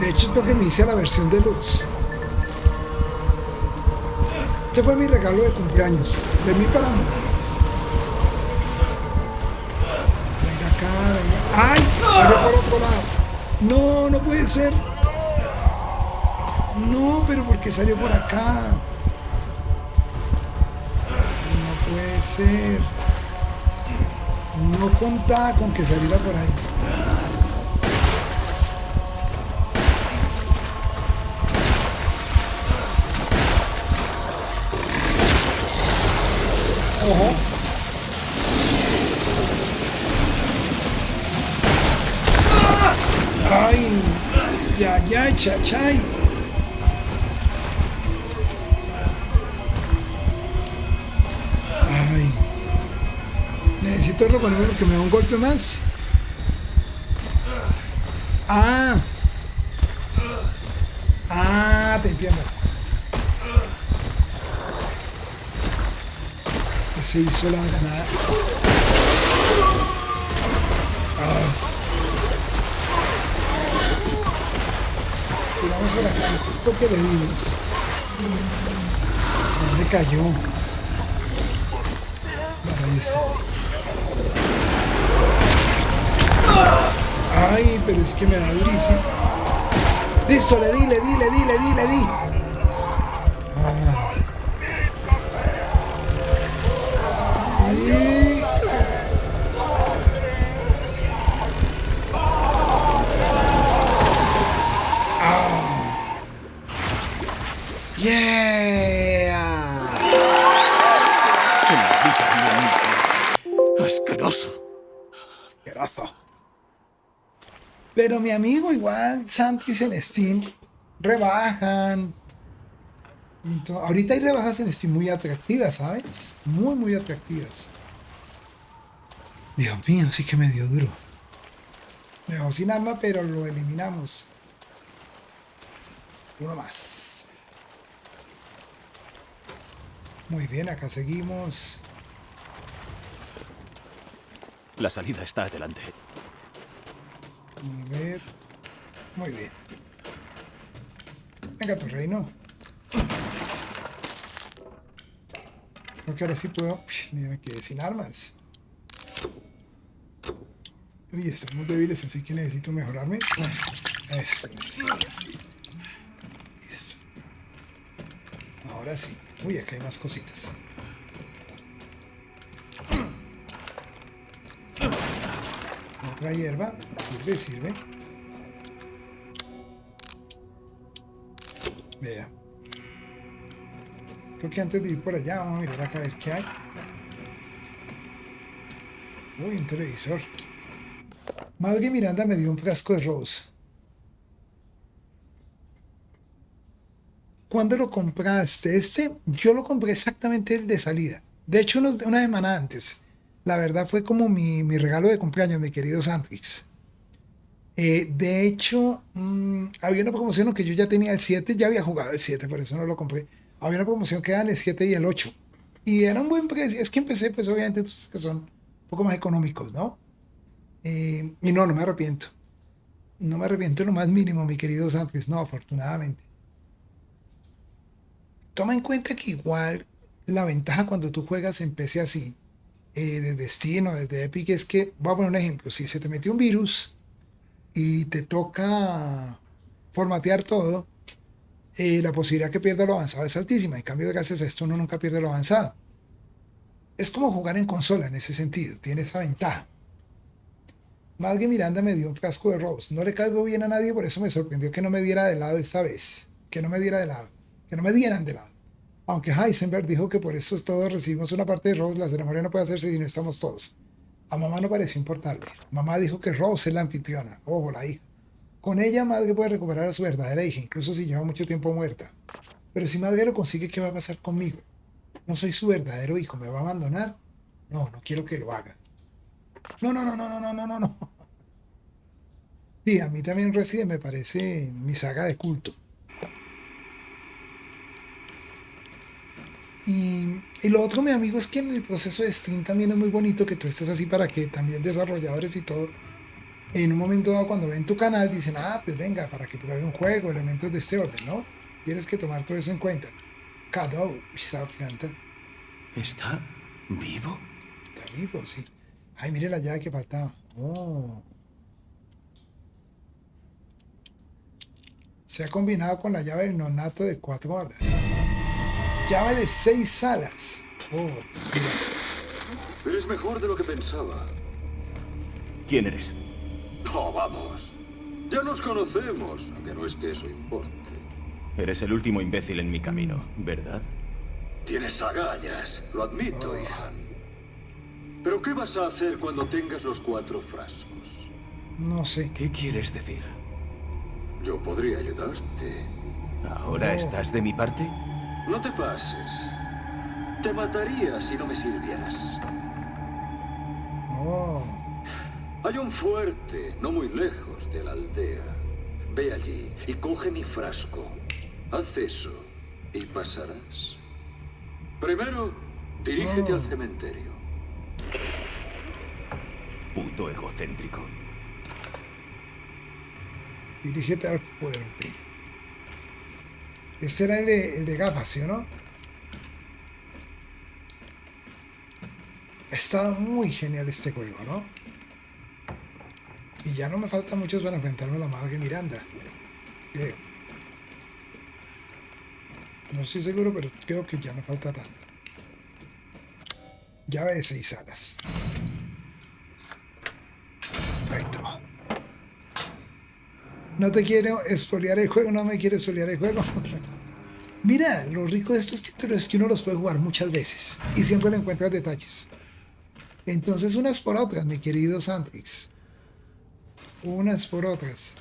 De hecho, creo que me hice la versión deluxe. Este fue mi regalo de cumpleaños. De mí para mí. Venga acá, venga. ¡Ay! Salió por otro lado. No, no puede ser. No, pero ¿por qué salió por acá? Puede ser. No contaba con que saliera por ahí. Ojo. Ay, ya, chachay. Necesito reponerme porque me da un golpe más. Ah, te entiendo. Se hizo la ganada. Sigamos por acá. ¿Por qué le dimos? ¿Dónde cayó? Bueno, ahí está. Ay, pero es que me da durísimo. Listo, le di. Y... ¡Yeah! ¡Asqueroso! Asqueroso. Pero mi amigo, igual, Santis en Steam, rebajan. Ahorita hay rebajas en Steam muy atractivas, ¿sabes? Muy atractivas. Dios mío, sí que me dio duro. Me dejó sin arma, pero lo eliminamos. Uno más. Muy bien, acá seguimos. La salida está adelante. A ver. Muy bien. Venga, tu reino. Creo que ahora sí puedo. Ni me quedé sin armas. Uy, estamos débiles, así que necesito mejorarme. Bueno, eso es. Eso. Ahora sí. Uy, acá hay más cositas. Otra hierba. Sirve, sirve. Vea. Creo que antes de ir por allá, vamos a mirar acá a ver qué hay. Uy, un televisor. Madre Miranda me dio un frasco de Rose. ¿Cuándo lo compraste? Yo lo compré exactamente el de salida. De hecho, una semana antes. La verdad fue como mi regalo de cumpleaños, mi querido Santrix. De hecho, había una promoción que yo ya tenía el 7, ya había jugado el 7, por eso no lo compré. Había una promoción que daban el 7 y el 8. Y era un buen precio. Es que empecé, pues obviamente, entonces, que son un poco más económicos, ¿no? Y no me arrepiento. No me arrepiento en lo más mínimo, mi querido Santrix. No, afortunadamente. Toma en cuenta que igual la ventaja cuando tú juegas en PC así, desde Steam o desde Epic, es que, voy a poner un ejemplo, si se te metió un virus y te toca formatear todo, la posibilidad que pierda lo avanzado es altísima. En cambio, gracias a esto uno nunca pierde lo avanzado. Es como jugar en consola en ese sentido, tiene esa ventaja. Madre Miranda me dio un frasco de Rose. No le caigo bien a nadie, por eso me sorprendió que no me diera de lado esta vez. Que no me diera de lado. Que no me dieran de lado. Aunque Heisenberg dijo que por eso todos recibimos una parte de Rose, la ceremonia no puede hacerse si no estamos todos. A mamá no pareció importarle. Mamá dijo que Rose es la anfitriona. Ojo, la hija. Con ella, madre puede recuperar a su verdadera hija, incluso si lleva mucho tiempo muerta. Pero si madre lo consigue, ¿qué va a pasar conmigo? No soy su verdadero hijo. ¿Me va a abandonar? No, no quiero que lo haga. No. Sí, a mí también Resident me parece mi saga de culto. Y lo otro, mi amigo, es que en el proceso de stream también es muy bonito que tú estés así para que también desarrolladores y todo, en un momento dado cuando ven tu canal, dicen, pues venga, para que pruebe un juego, elementos de este orden, ¿no? Tienes que tomar todo eso en cuenta. Cadeau, esa planta. ¿Está vivo? Está vivo, sí. Ay, mire la llave que faltaba. Oh. Se ha combinado con la llave del nonato de 4 alas. Llave de 6 alas. Oh, mira. Eres mejor de lo que pensaba. ¿Quién eres? No, vamos. Ya nos conocemos, aunque no es que eso importe. Eres el último imbécil en mi camino, ¿verdad? Tienes agallas, lo admito, hija. Pero ¿qué vas a hacer cuando tengas los 4 frascos? No sé. ¿Qué quieres decir? Yo podría ayudarte. ¿Ahora estás de mi parte? No te pases. Te mataría si no me sirvieras. Oh. Hay un fuerte, no muy lejos de la aldea. Ve allí y coge mi frasco. Haz eso y pasarás. Primero, dirígete al cementerio. Puto egocéntrico. Dirígete al puente. Ese era el de gafas, ¿sí o no? Está muy genial este juego, ¿no? Y ya no me faltan muchos para enfrentarme a la madre Miranda. Creo. No estoy seguro, pero creo que ya no falta tanto. Llave de 6 alas. Perfecto. No te quiero espolear el juego, no me quieres espolear el juego. Mira, lo rico de estos títulos es que uno los puede jugar muchas veces y siempre le encuentras detalles. Entonces, unas por otras, mi querido Santrix. Unas por otras.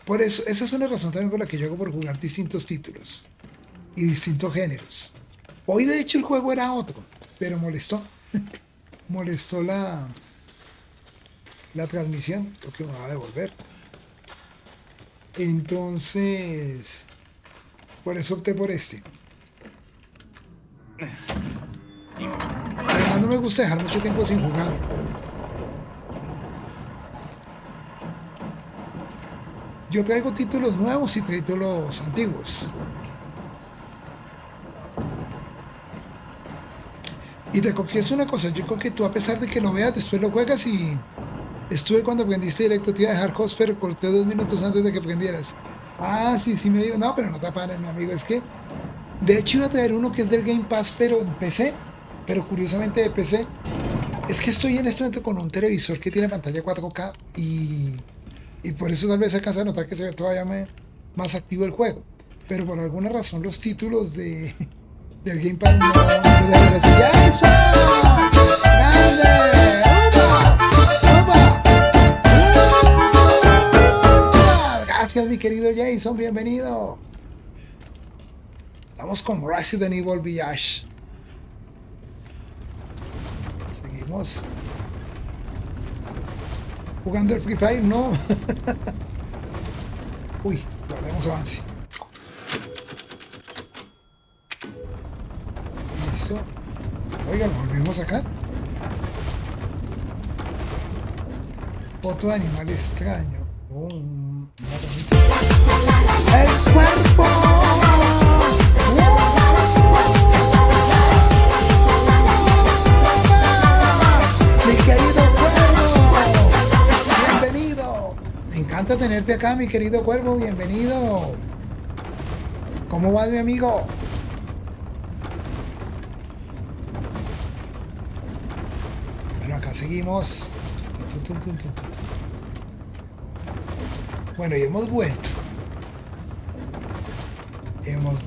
Por eso, esa es una razón también por la que yo hago por jugar distintos títulos y distintos géneros. Hoy, de hecho, el juego era otro, pero molestó. Molestó la transmisión. Creo que me va a devolver. Entonces, por eso opté por este. Además, no me gusta dejar mucho tiempo sin jugarlo. Yo traigo títulos nuevos y títulos antiguos. Y te confieso una cosa, yo creo que tú a pesar de que lo veas, después lo juegas y estuve cuando aprendiste directo, te iba a dejar host, pero corté 2 minutos antes de que aprendieras. Ah, sí, sí me digo, no, pero no te afanes, mi amigo, es que de hecho iba a traer uno que es del Game Pass, pero en PC, pero curiosamente de PC, es que estoy en este momento con un televisor que tiene pantalla 4K y por eso tal vez se alcanza a notar que se ve todavía más activo el juego. Pero por alguna razón los títulos del Game Pass no dejan así. ¡Ya eso! ¡Grande! ¡Toma! ¡Toma! Gracias, mi querido Jason, bienvenido. Estamos con Resident Evil Village. Seguimos jugando el Free Fire, no. Uy, guardemos avance. Listo. Oigan, volvimos acá. Foto de animal extraño. ¡El cuerpo! ¡Mi querido cuervo! ¡Bienvenido! Me encanta tenerte acá, mi querido cuervo. Bienvenido. ¿Cómo vas, mi amigo? Bueno, acá seguimos. Bueno, y hemos vuelto. He vuelto.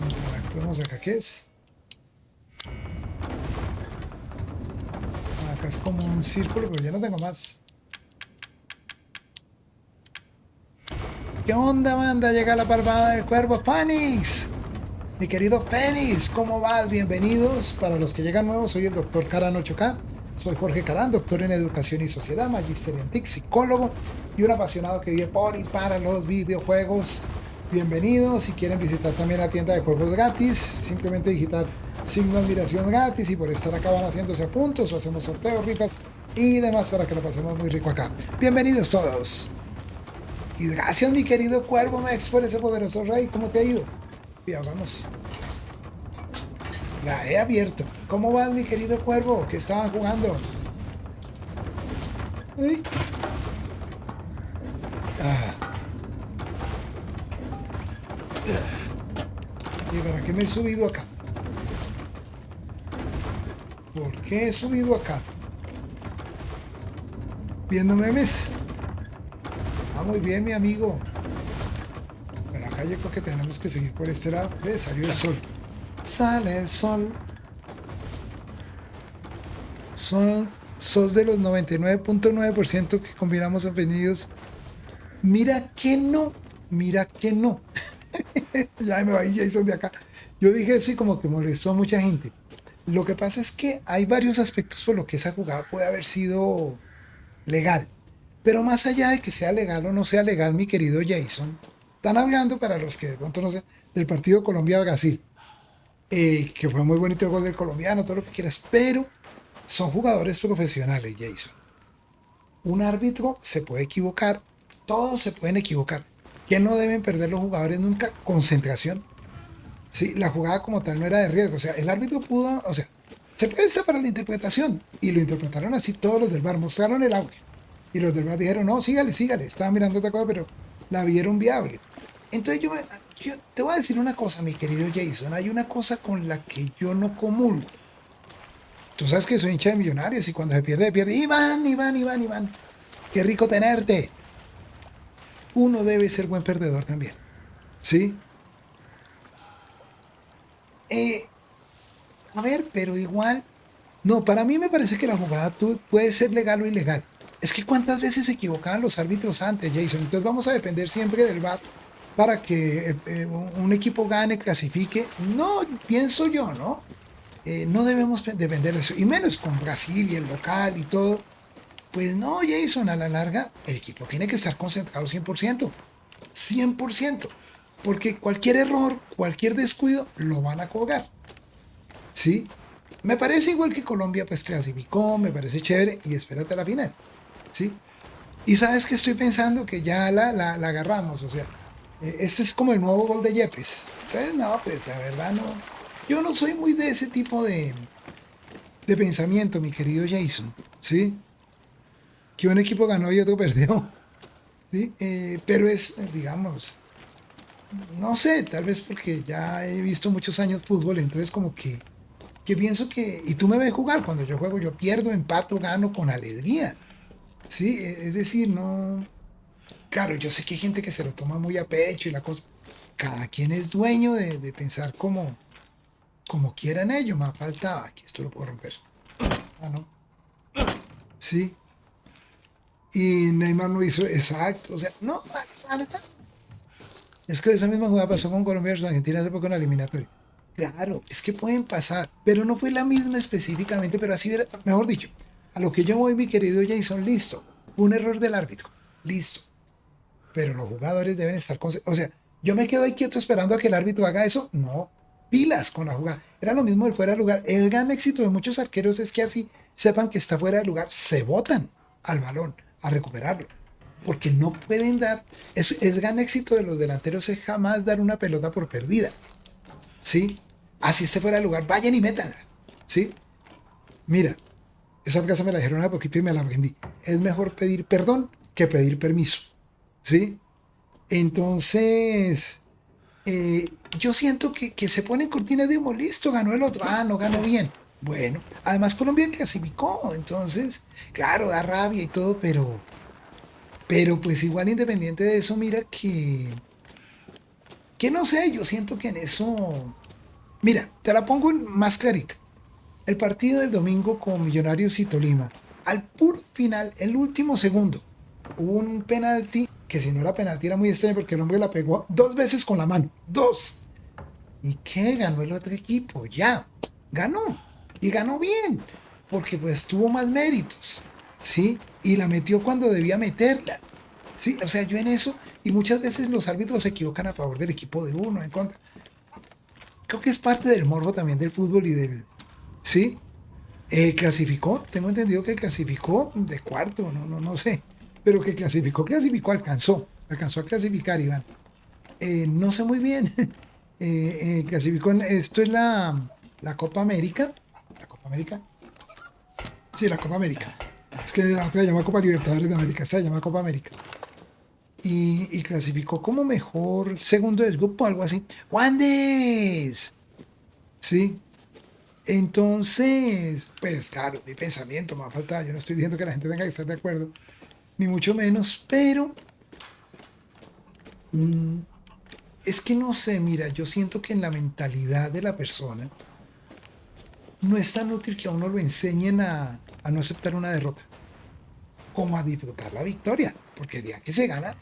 Interactuemos acá, ¿qué es? Acá es como un círculo, pero ya no tengo más. ¿Qué onda, banda? Llega la parvada del cuervo. ¡Fénix! Mi querido Fénix, ¿cómo vas? Bienvenidos. Para los que llegan nuevos, soy el doctor Caran 8K. Soy Jorge Caran, doctor en Educación y Sociedad, magíster en TIC, psicólogo y un apasionado que vive por y para los videojuegos. Bienvenidos. Si quieren visitar también la tienda de juegos gratis, simplemente digitar signo de admiración gratis y por estar acá van haciéndose puntos o hacemos sorteos, rifas y demás para que lo pasemos muy rico acá. Bienvenidos todos. Y gracias, mi querido Cuervo Mex, por ese poderoso rey. ¿Cómo te ha ido? Mira, vamos. La he abierto. ¿Cómo vas, mi querido Cuervo? ¿Qué estaban jugando? Uy. ¿Y para qué me he subido acá? ¿Por qué he subido acá? ¿Viendo memes? Ah, muy bien, mi amigo. Pero acá yo creo que tenemos que seguir por este lado. ¿Ves? Salió el sol. Sale el sol. Sos de los 99.9% que combinamos apellidos. Mira que no. Ya me va a ir Jason de acá. Yo dije eso y como que molestó a mucha gente. Lo que pasa es que hay varios aspectos por lo que esa jugada puede haber sido legal. Pero más allá de que sea legal o no sea legal, mi querido Jason, están hablando, para los que de pronto no sé, del partido Colombia-Brasil. Que fue muy bonito el gol del colombiano, todo lo que quieras, pero son jugadores profesionales, Jason. Un árbitro se puede equivocar, todos se pueden equivocar. ¿Qué no deben perder los jugadores nunca? Concentración. Sí, la jugada como tal no era de riesgo, o sea, el árbitro pudo, o sea, se presta para la interpretación, y lo interpretaron así todos los del VAR, mostraron el audio, y los del VAR dijeron, no, sígale, estaba mirando otra cosa, pero la vieron viable. Entonces yo te voy a decir una cosa, mi querido Jason, hay una cosa con la que yo no comulgo. Tú sabes que soy hincha de Millonarios y cuando se pierde, Iván, qué rico tenerte. Uno debe ser buen perdedor también, ¿sí? A ver, pero igual, no, para mí me parece que la jugada puede ser legal o ilegal. Es que cuántas veces se equivocaban los árbitros antes, Jason, entonces vamos a depender siempre del VAR para que un equipo gane, clasifique. No, pienso yo, ¿no? No debemos depender de eso, y menos con Brasil y el local y todo. Pues no, Jason, a la larga el equipo tiene que estar concentrado 100%, porque cualquier error, cualquier descuido lo van a cobrar, ¿sí? Me parece igual que Colombia pues clasificó, me parece chévere y espérate a la final, ¿sí? Y sabes que estoy pensando que ya la agarramos, o sea, este es como el nuevo gol de Yepes. Entonces, no, pues la verdad no. Yo no soy muy de ese tipo de pensamiento, mi querido Jason. ¿Sí? Que un equipo ganó y otro perdió. ¿Sí? Pero es, digamos, no sé, tal vez porque ya he visto muchos años fútbol, entonces como que pienso que, y tú me ves jugar, cuando yo juego yo pierdo, empato, gano con alegría. Sí, es decir, no, claro, yo sé que hay gente que se lo toma muy a pecho y la cosa, cada quien es dueño de pensar como quieran ellos, me faltaba, aquí esto lo puedo romper. Ah, no. Sí. Y Neymar no hizo exacto, o sea, no, la neta. Es que esa misma jugada pasó con Colombia versus Argentina hace poco en la eliminatoria. Claro, es que pueden pasar, pero no fue la misma específicamente, pero así era, mejor dicho, a lo que yo voy, mi querido Jason, listo. Un error del árbitro, listo. Pero los jugadores deben estar o sea, yo me quedo ahí quieto esperando a que el árbitro haga eso. No, pilas con la jugada. Era lo mismo del fuera de lugar. El gran éxito de muchos arqueros es que así sepan que está fuera de lugar, se botan al balón a recuperarlo. Porque no pueden dar, es gran éxito de los delanteros es jamás dar una pelota por perdida. ¿Sí? Así esté fuera de lugar, vayan y métanla. ¿Sí? Mira, esa frase me la dijeron hace poquito y me la aprendí. Es mejor pedir perdón que pedir permiso. ¿Sí? Entonces, yo siento que se ponen cortinas de humo. Listo, ganó el otro. Ah, no ganó bien. Bueno, además Colombia clasificó. Entonces, claro, da rabia y todo, pero pues igual independiente de eso, mira que no sé, yo siento que en eso, mira, te la pongo más clarita. El partido del domingo con Millonarios y Tolima, al puro final, el último segundo, hubo un penalti, que si no era penalti era muy extraño porque el hombre la pegó 2 veces con la mano, 2. ¿Y qué? Ganó el otro equipo, ya, ganó, y ganó bien, porque pues tuvo más méritos, ¿sí? Y la metió cuando debía meterla. Sí, o sea, yo en eso, y muchas veces los árbitros se equivocan a favor del equipo de uno, en contra. Creo que es parte del morbo también del fútbol y del... ¿Sí? Clasificó, tengo entendido que clasificó de cuarto, no sé. Pero que clasificó, alcanzó a clasificar, Iván. No sé muy bien. Clasificó, esto es la Copa América. ¿La Copa América? Sí, la Copa América. Es que la otra se llama Copa Libertadores de América, esta se llama Copa América. Y clasificó como mejor segundo del grupo, algo así. ¡Wandes! Sí. Entonces, pues claro, mi pensamiento me falta. Yo no estoy diciendo que la gente tenga que estar de acuerdo, ni mucho menos, pero es que no sé, mira, yo siento que en la mentalidad de la persona no es tan útil que a uno lo enseñen a no aceptar una derrota, como a disfrutar la victoria, porque el día que se gana,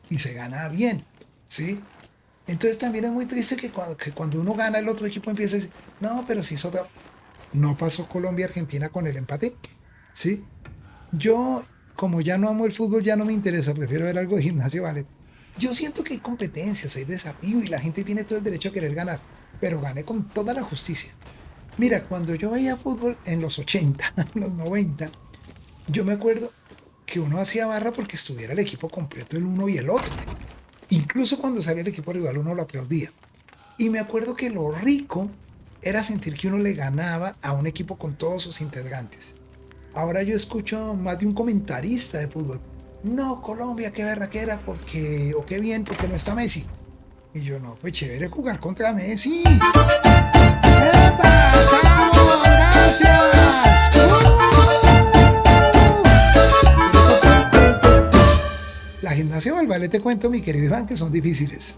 y se gana bien, ¿sí? Entonces también es muy triste que cuando uno gana el otro equipo empieza a decir, no, pero si es otra... No pasó Colombia-Argentina con el empate, ¿sí? Yo, como ya no amo el fútbol, ya no me interesa, prefiero ver algo de gimnasia, ¿vale? Yo siento que hay competencias, hay desafío y la gente tiene todo el derecho a querer ganar, pero gane con toda la justicia. Mira, cuando yo veía fútbol en los 80, en los 90, yo me acuerdo que uno hacía barra porque estuviera el equipo completo, el uno y el otro. Incluso cuando salía el equipo rival uno lo aplaudía. Y me acuerdo que lo rico era sentir que uno le ganaba a un equipo con todos sus integrantes. Ahora yo escucho más de un comentarista de fútbol. No, Colombia, qué berraquera, porque, o qué bien, porque no está Messi. Y yo, no, fue chévere jugar contra Messi. ¡Epa! ¡Vamos! ¡Gracias! La gimnasia o el ballet, te cuento, mi querido Iván, que son difíciles.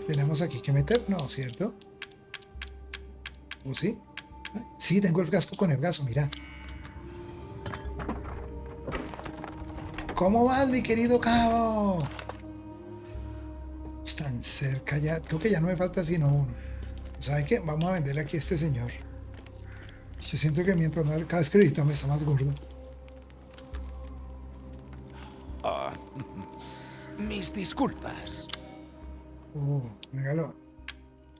Tenemos aquí que meter, ¿no? ¿Cierto? ¿O sí? Sí, tengo el casco con el brazo, mira. ¿Cómo vas, mi querido cabo? Estamos tan cerca ya. Creo que ya no me falta sino uno. ¿Sabe qué? Vamos a venderle aquí a este señor. Yo siento que mientras más, cada vez que lo visitamos está más gordo. Mis disculpas. Míralo.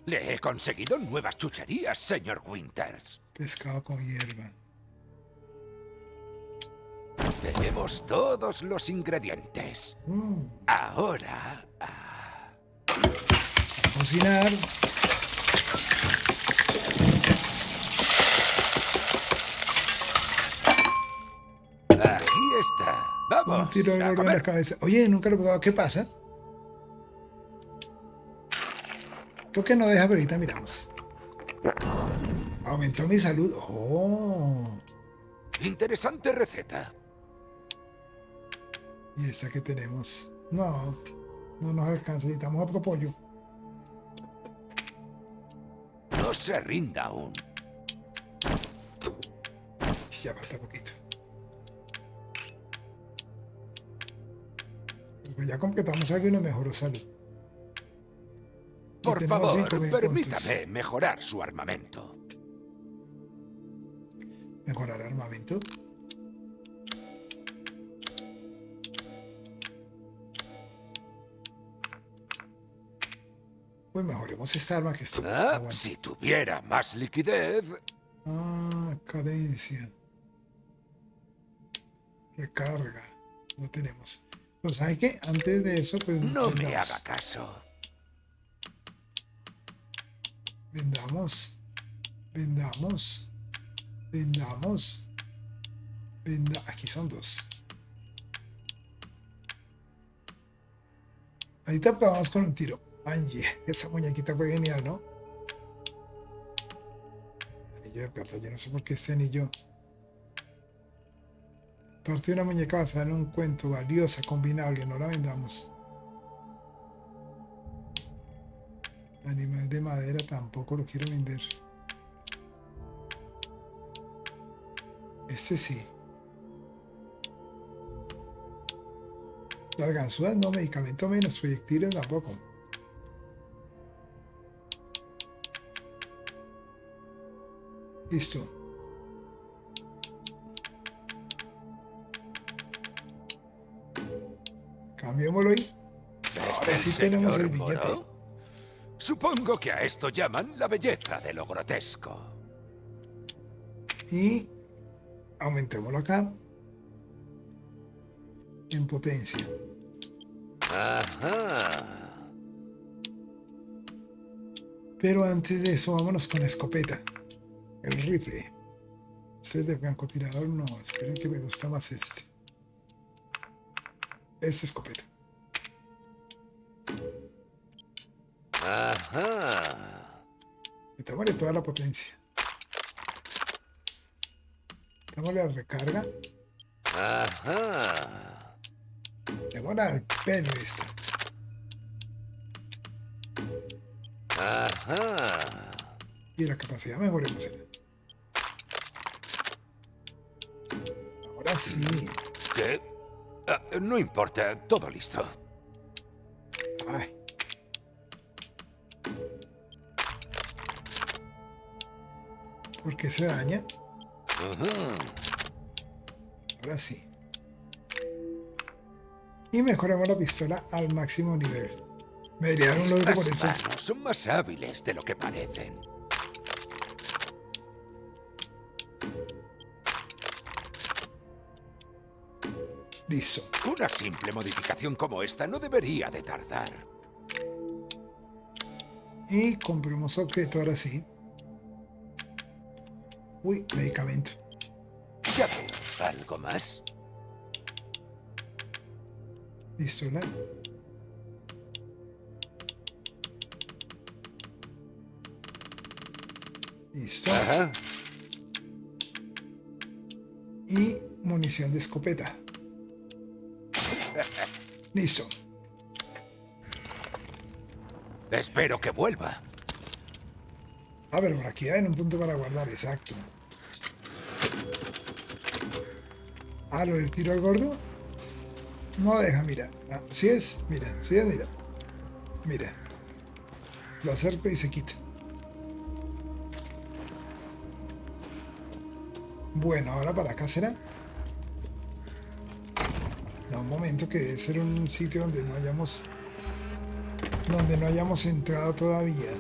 Le he conseguido nuevas chucherías, señor Winters. Pescado con hierba. Tenemos todos los ingredientes. Ahora... cocinar. Aquí está. Un Vamos. tiro al a gordo en la comer. cabeza. Oye, nunca lo he probado. ¿Qué pasa? Creo que no deja, pero ahorita miramos. Aumentó mi salud. Oh. Interesante receta. ¿Y esta que tenemos? No, no nos alcanza. Necesitamos otro pollo. No se rinda aún. Ya falta poquito. Pues ya completamos algo y nos mejoró salud. Y Por tenemos favor, 5.000 puntos. permítame mejorar su armamento. Mejorar armamento. Pues mejoremos esta arma que esto. Aguanta. Si tuviera más liquidez... Cadencia. Recarga. No tenemos. Pues ¿saben qué? Antes de eso, pues No me vendamos. haga caso. Vendamos. Vendamos. Vendamos. Aquí son dos. Ahorita probamos con un tiro. Angie, esa muñequita fue genial, ¿no? Anillo de plata, yo no sé por qué este anillo. Parte de una muñeca basada en un cuento, valiosa, combinable, no la vendamos. Animal de madera tampoco lo quiero vender. Este sí. Las ganzúas no, medicamento menos, proyectiles tampoco. Listo. Cambiémoslo ahí. Ahora sí tenemos el Señor billete. Moro. Supongo que a esto llaman la belleza de lo grotesco. Y aumentémoslo acá. En potencia. Ajá. Pero antes de eso, vámonos con la escopeta. El rifle. Este es de francotirador, no. Esperen que me gusta más este. Esta escopeta. Ajá. Metámosle toda la potencia. Démosle a recarga. Ajá. Démosle al pelo esta. Ajá. Y la capacidad mejoremos. Ahora sí. ¿Qué? No importa, todo listo. Ay. ¿Por qué se daña? Ahora sí. Y mejoramos la pistola al máximo nivel. Me debería dar un logro por Las eso. manos son más hábiles de lo que parecen. Listo. Una simple modificación como esta no debería de tardar. Y compremos objeto ahora sí. Uy, medicamento. Ya veo, ¿algo más? Pistola. Listo. Ajá. Y munición de escopeta. Listo. Espero que vuelva. A ver, por aquí hay un punto para guardar, exacto. Ah, lo del tiro al gordo. No deja, mira. Ah, si es, mira, si es, mira. Mira. Lo acerco y se quita. Bueno, ahora para acá será. No, un momento, que debe ser un sitio donde no hayamos entrado todavía.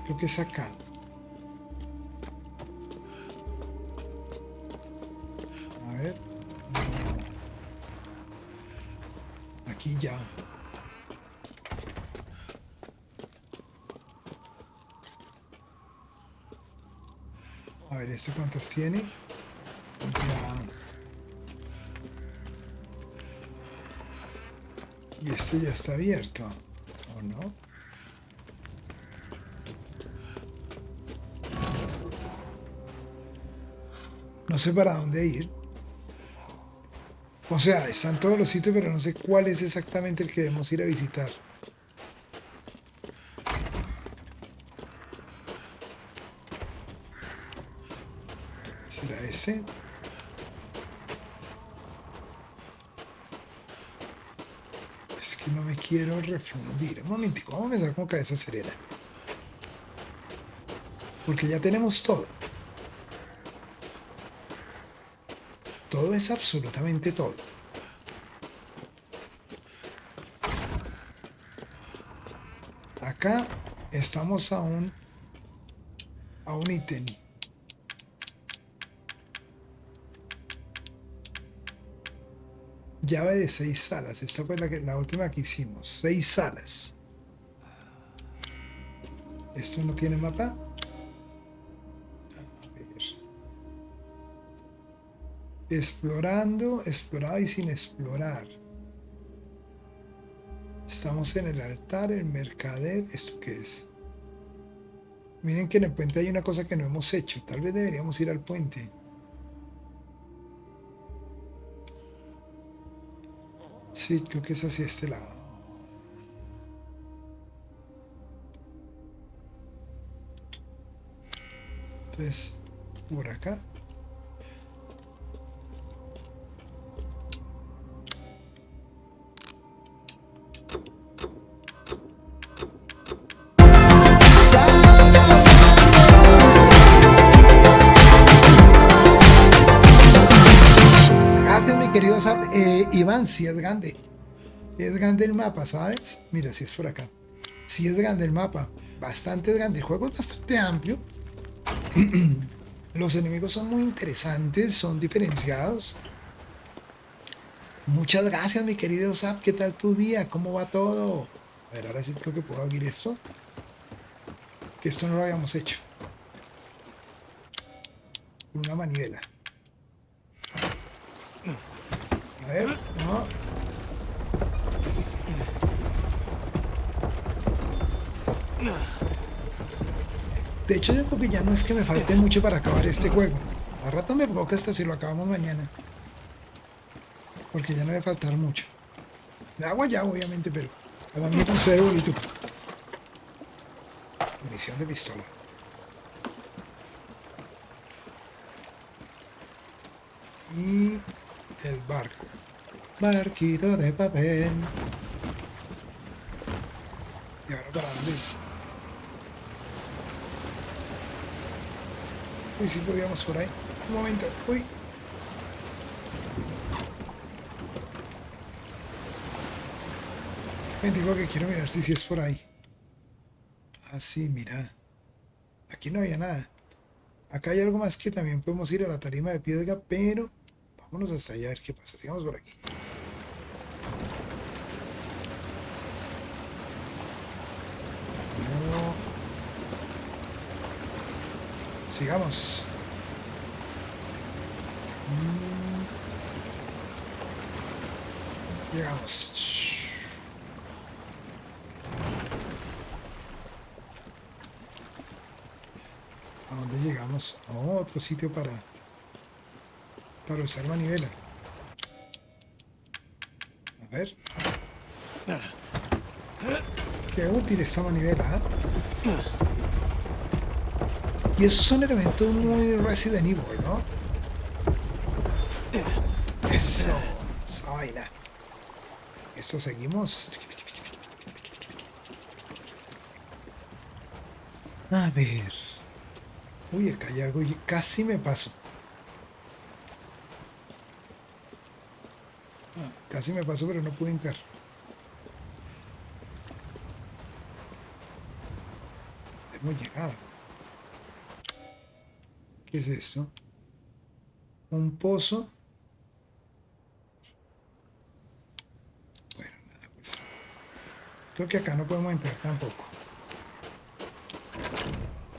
Creo que es acá. A ver. Aquí ya. A ver, ¿este cuántos tiene? Ya. Y este ya está abierto, ¿o no? No sé para dónde ir. O sea, están todos los sitios, pero no sé cuál es exactamente el que debemos ir a visitar. ¿Será ese? Es que no me quiero refundir. Un momentico, vamos a empezar con cabeza serena. Porque ya tenemos todo. Todo es absolutamente todo. Acá estamos a un ítem. Llave de 6 salas. Esta fue la última que hicimos. 6 salas. ¿Esto no tiene mapa? A ver. Explorando, explorado y sin explorar. Estamos en el altar, el mercader. ¿Esto qué es? Miren que en el puente hay una cosa que no hemos hecho. Tal vez deberíamos ir al puente. Sí, creo que es hacia este lado. Entonces, por acá. Gracias, mi querido Iván, si es grande. Es grande el mapa, ¿sabes? Mira, si es por acá. Si es grande el mapa. Bastante grande. El juego es bastante amplio. Los enemigos son muy interesantes, son diferenciados. Muchas gracias, mi querido Zap. ¿Qué tal tu día? ¿Cómo va todo? A ver, ahora sí creo que puedo abrir esto. Que esto no lo habíamos hecho. Con una manivela. A ver, no. De hecho, yo creo que ya no es que me falte mucho para acabar este juego. A rato me provoca hasta si lo acabamos mañana. Porque ya no debe faltar mucho. De agua ya, obviamente, pero a mí se ve bonito. Munición de pistola. Y el barco. Barquito de papel. Y ahora para dónde. Uy, si podíamos por ahí. Un momento. Uy. Me digo que quiero mirar si es por ahí. Ah, sí, mira. Aquí no había nada. Acá hay algo más que también podemos ir a la tarima de piedra, pero vámonos hasta allá a ver qué pasa. Sigamos por aquí. No. Sigamos. Llegamos. ¿A dónde llegamos? A otro sitio para usar manivela. A ver. Qué útil esta manivela, ¿eh? Y esos son elementos muy Resident Evil, ¿no? Eso, esa vaina. Esto seguimos. A ver. Uy, acá hay algo y casi me paso. Ah, casi me paso, pero no pude entrar. Hemos llegado. ¿Qué es esto? Un pozo. Bueno, Creo que acá no podemos entrar tampoco.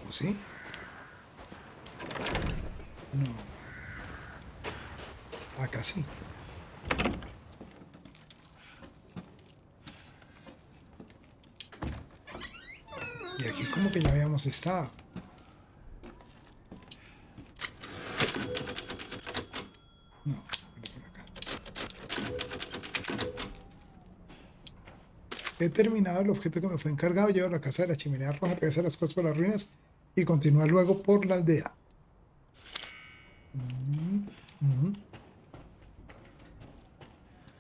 ¿O sí? No. Acá sí. Y aquí como que ya habíamos estado. No, por acá. He terminado el objeto que me fue encargado. Llevo a la casa de la chimenea roja, regresa las cosas por las ruinas y continúa luego por la aldea.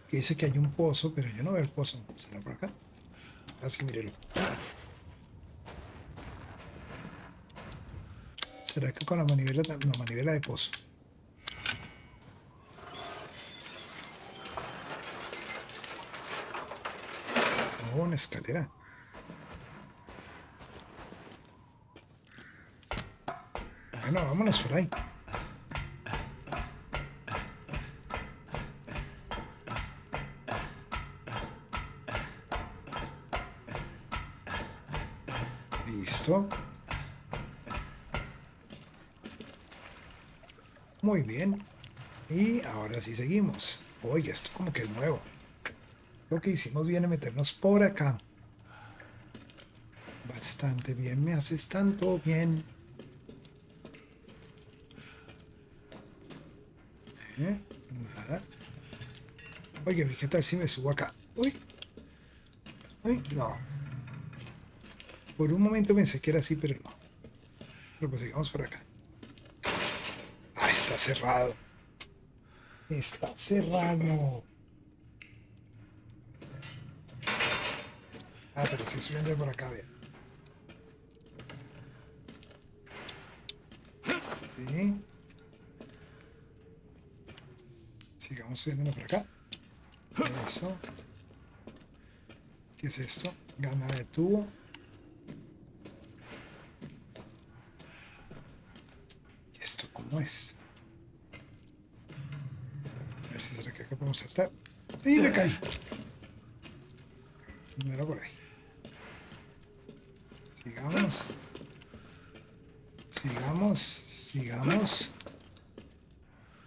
Que dice que hay un pozo, pero yo no veo el pozo. ¿Será por acá? Así, mírelo. ¿Será que con la manivela? No, manivela de pozo. Oh, una escalera. Bueno, vámonos por ahí. Listo. Muy bien. Y ahora sí seguimos. Oye, esto como que es nuevo. Lo que hicimos bien es meternos por acá. Bastante bien. Me haces tanto bien. Nada. Oye, ¿qué tal si me subo acá? Uy. Uy, no. Por un momento pensé que era así, pero no. Pero pues sigamos por acá. Ah, está cerrado. Está cerrado. Ah, pero sí subiendo por acá, vean. Sí. Sigamos subiendo por acá. Eso. ¿Qué es esto? Gana de tubo. ¿Y esto cómo es? A ver si será que acá podemos saltar. ¡Y me caí! No era por ahí. Sigamos. Sigamos. Sigamos.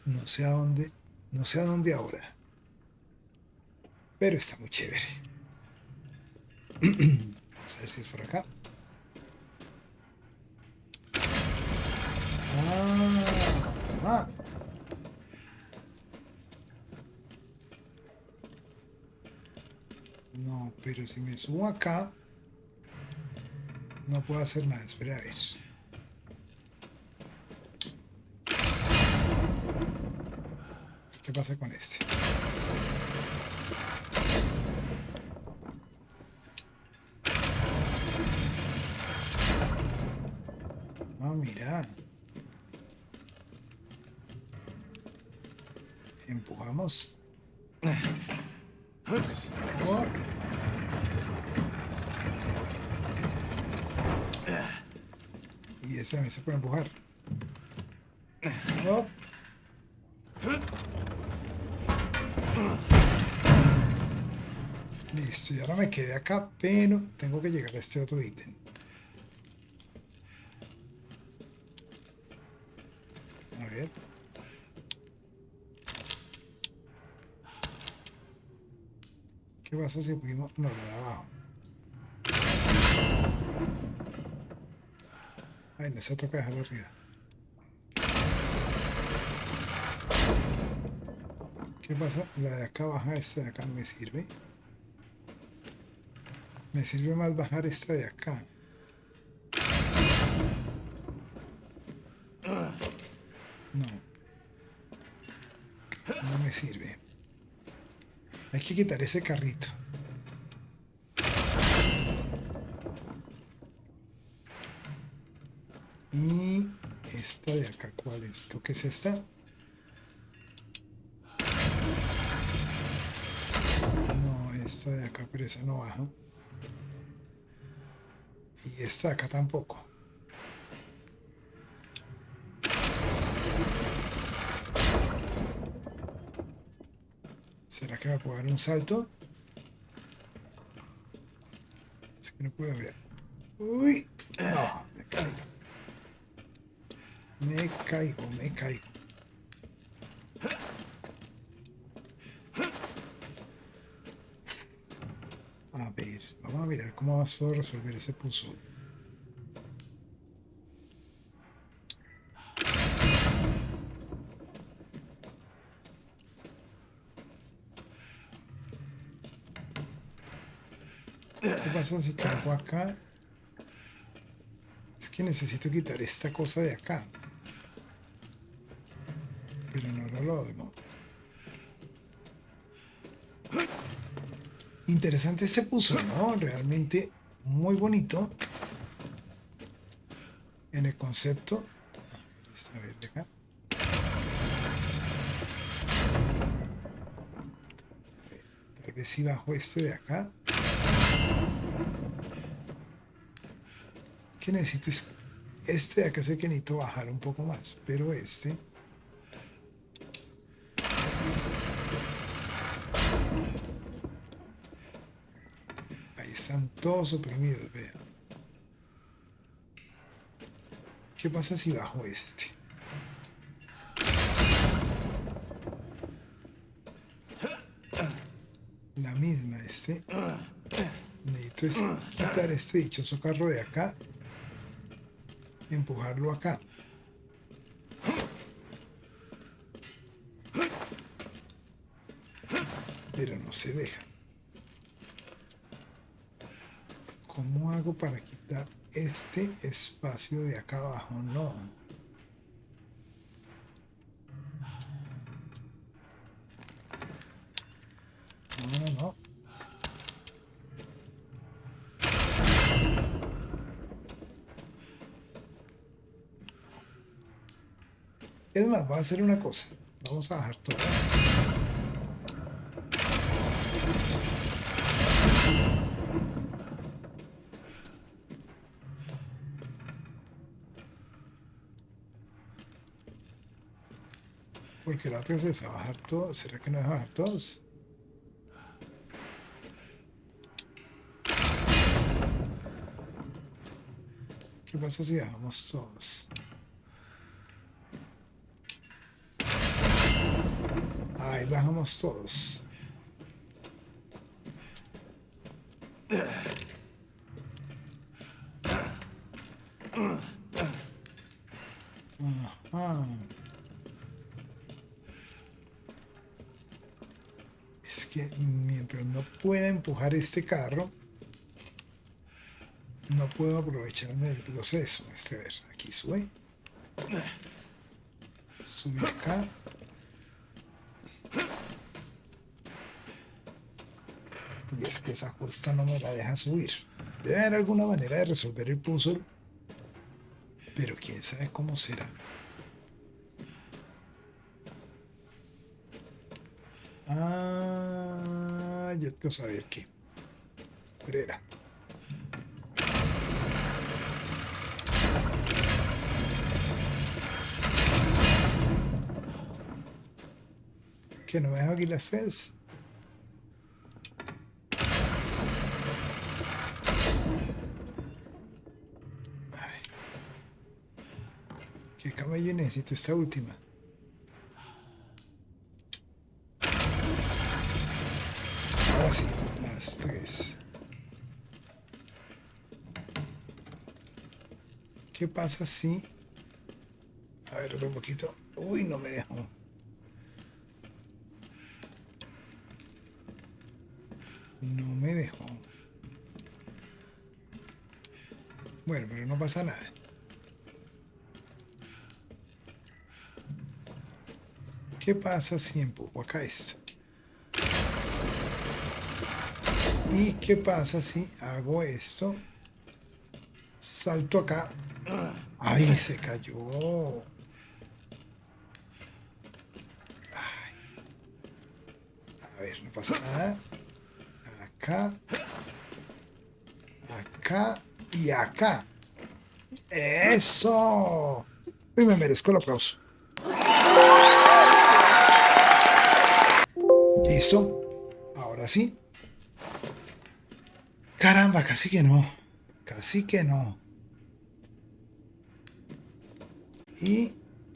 No sé a dónde. No sé a dónde ahora. Pero está muy chévere. Vamos a ver si es por acá. Ah. No, pero si me subo acá, no puedo hacer nada. Espera a ver. ¿Qué pasa con este? Ah, mira. Empujamos. Oh. Y ese también se puede empujar. Oh. Listo, y ahora me quedé acá, pero tengo que llegar a este otro ítem. A ver. ¿Qué pasa si pudimos? No, la de abajo. Ay, no se toca dejarlo arriba. ¿Qué pasa? La de acá baja, esta de acá no me sirve. Me sirve más bajar esta de acá. No. No me sirve. Hay que quitar ese carrito. Y esta de acá, ¿cuál es? Creo que es esta. No, esta de acá, pero esa no baja. Y esta de acá tampoco. ¿Será que va a poder dar un salto? No puedo ver. Uy, no, me caigo. Me caigo, me caigo. A ver, vamos a mirar cómo más puedo resolver ese puzzle. ¿Qué pasa si cargo acá? Es que necesito quitar esta cosa de acá. Pero no lo logro. Interesante este puzzle, ¿no? Realmente muy bonito. En el concepto. A ver, de acá. Tal vez si bajo este de acá. Que necesito es este de acá, sé que necesito bajar un poco más, pero este ahí están todos oprimidos, vean. ¿Qué pasa si bajo este? La misma, este necesito es quitar este dichoso carro de acá, empujarlo acá. Pero no se dejan. ¿Cómo hago para quitar este espacio de acá abajo? No. No. Es más, voy a hacer una cosa. Vamos a bajar todas. Porque la otra es a bajar todo. ¿Será que no es bajar todos? ¿Qué pasa si bajamos todos? Ahí bajamos todos. Ajá. Es que mientras no pueda empujar este carro, no puedo aprovecharme del proceso. A ver, aquí sube. Sube acá. Y es que esa justa no me la deja subir. Debe haber alguna manera de resolver el puzzle, pero quién sabe cómo será. Yo quiero saber qué. Pero era. Que no me deja aquí las sedes. ¿Qué camello necesito esta última? Ahora sí, las tres. ¿Qué pasa si... A ver, otro poquito. Uy, no me dejó. No me dejó. Bueno, pero no pasa nada. ¿Qué pasa si empujo acá esto? ¿Y qué pasa si hago esto? Salto acá. ¡Ay, se cayó! Ay. A ver, no pasa nada. Acá. Acá y acá. ¡Eso! Y me merezco el aplauso. Listo. Ahora sí. Caramba, casi que no. Casi que no. Y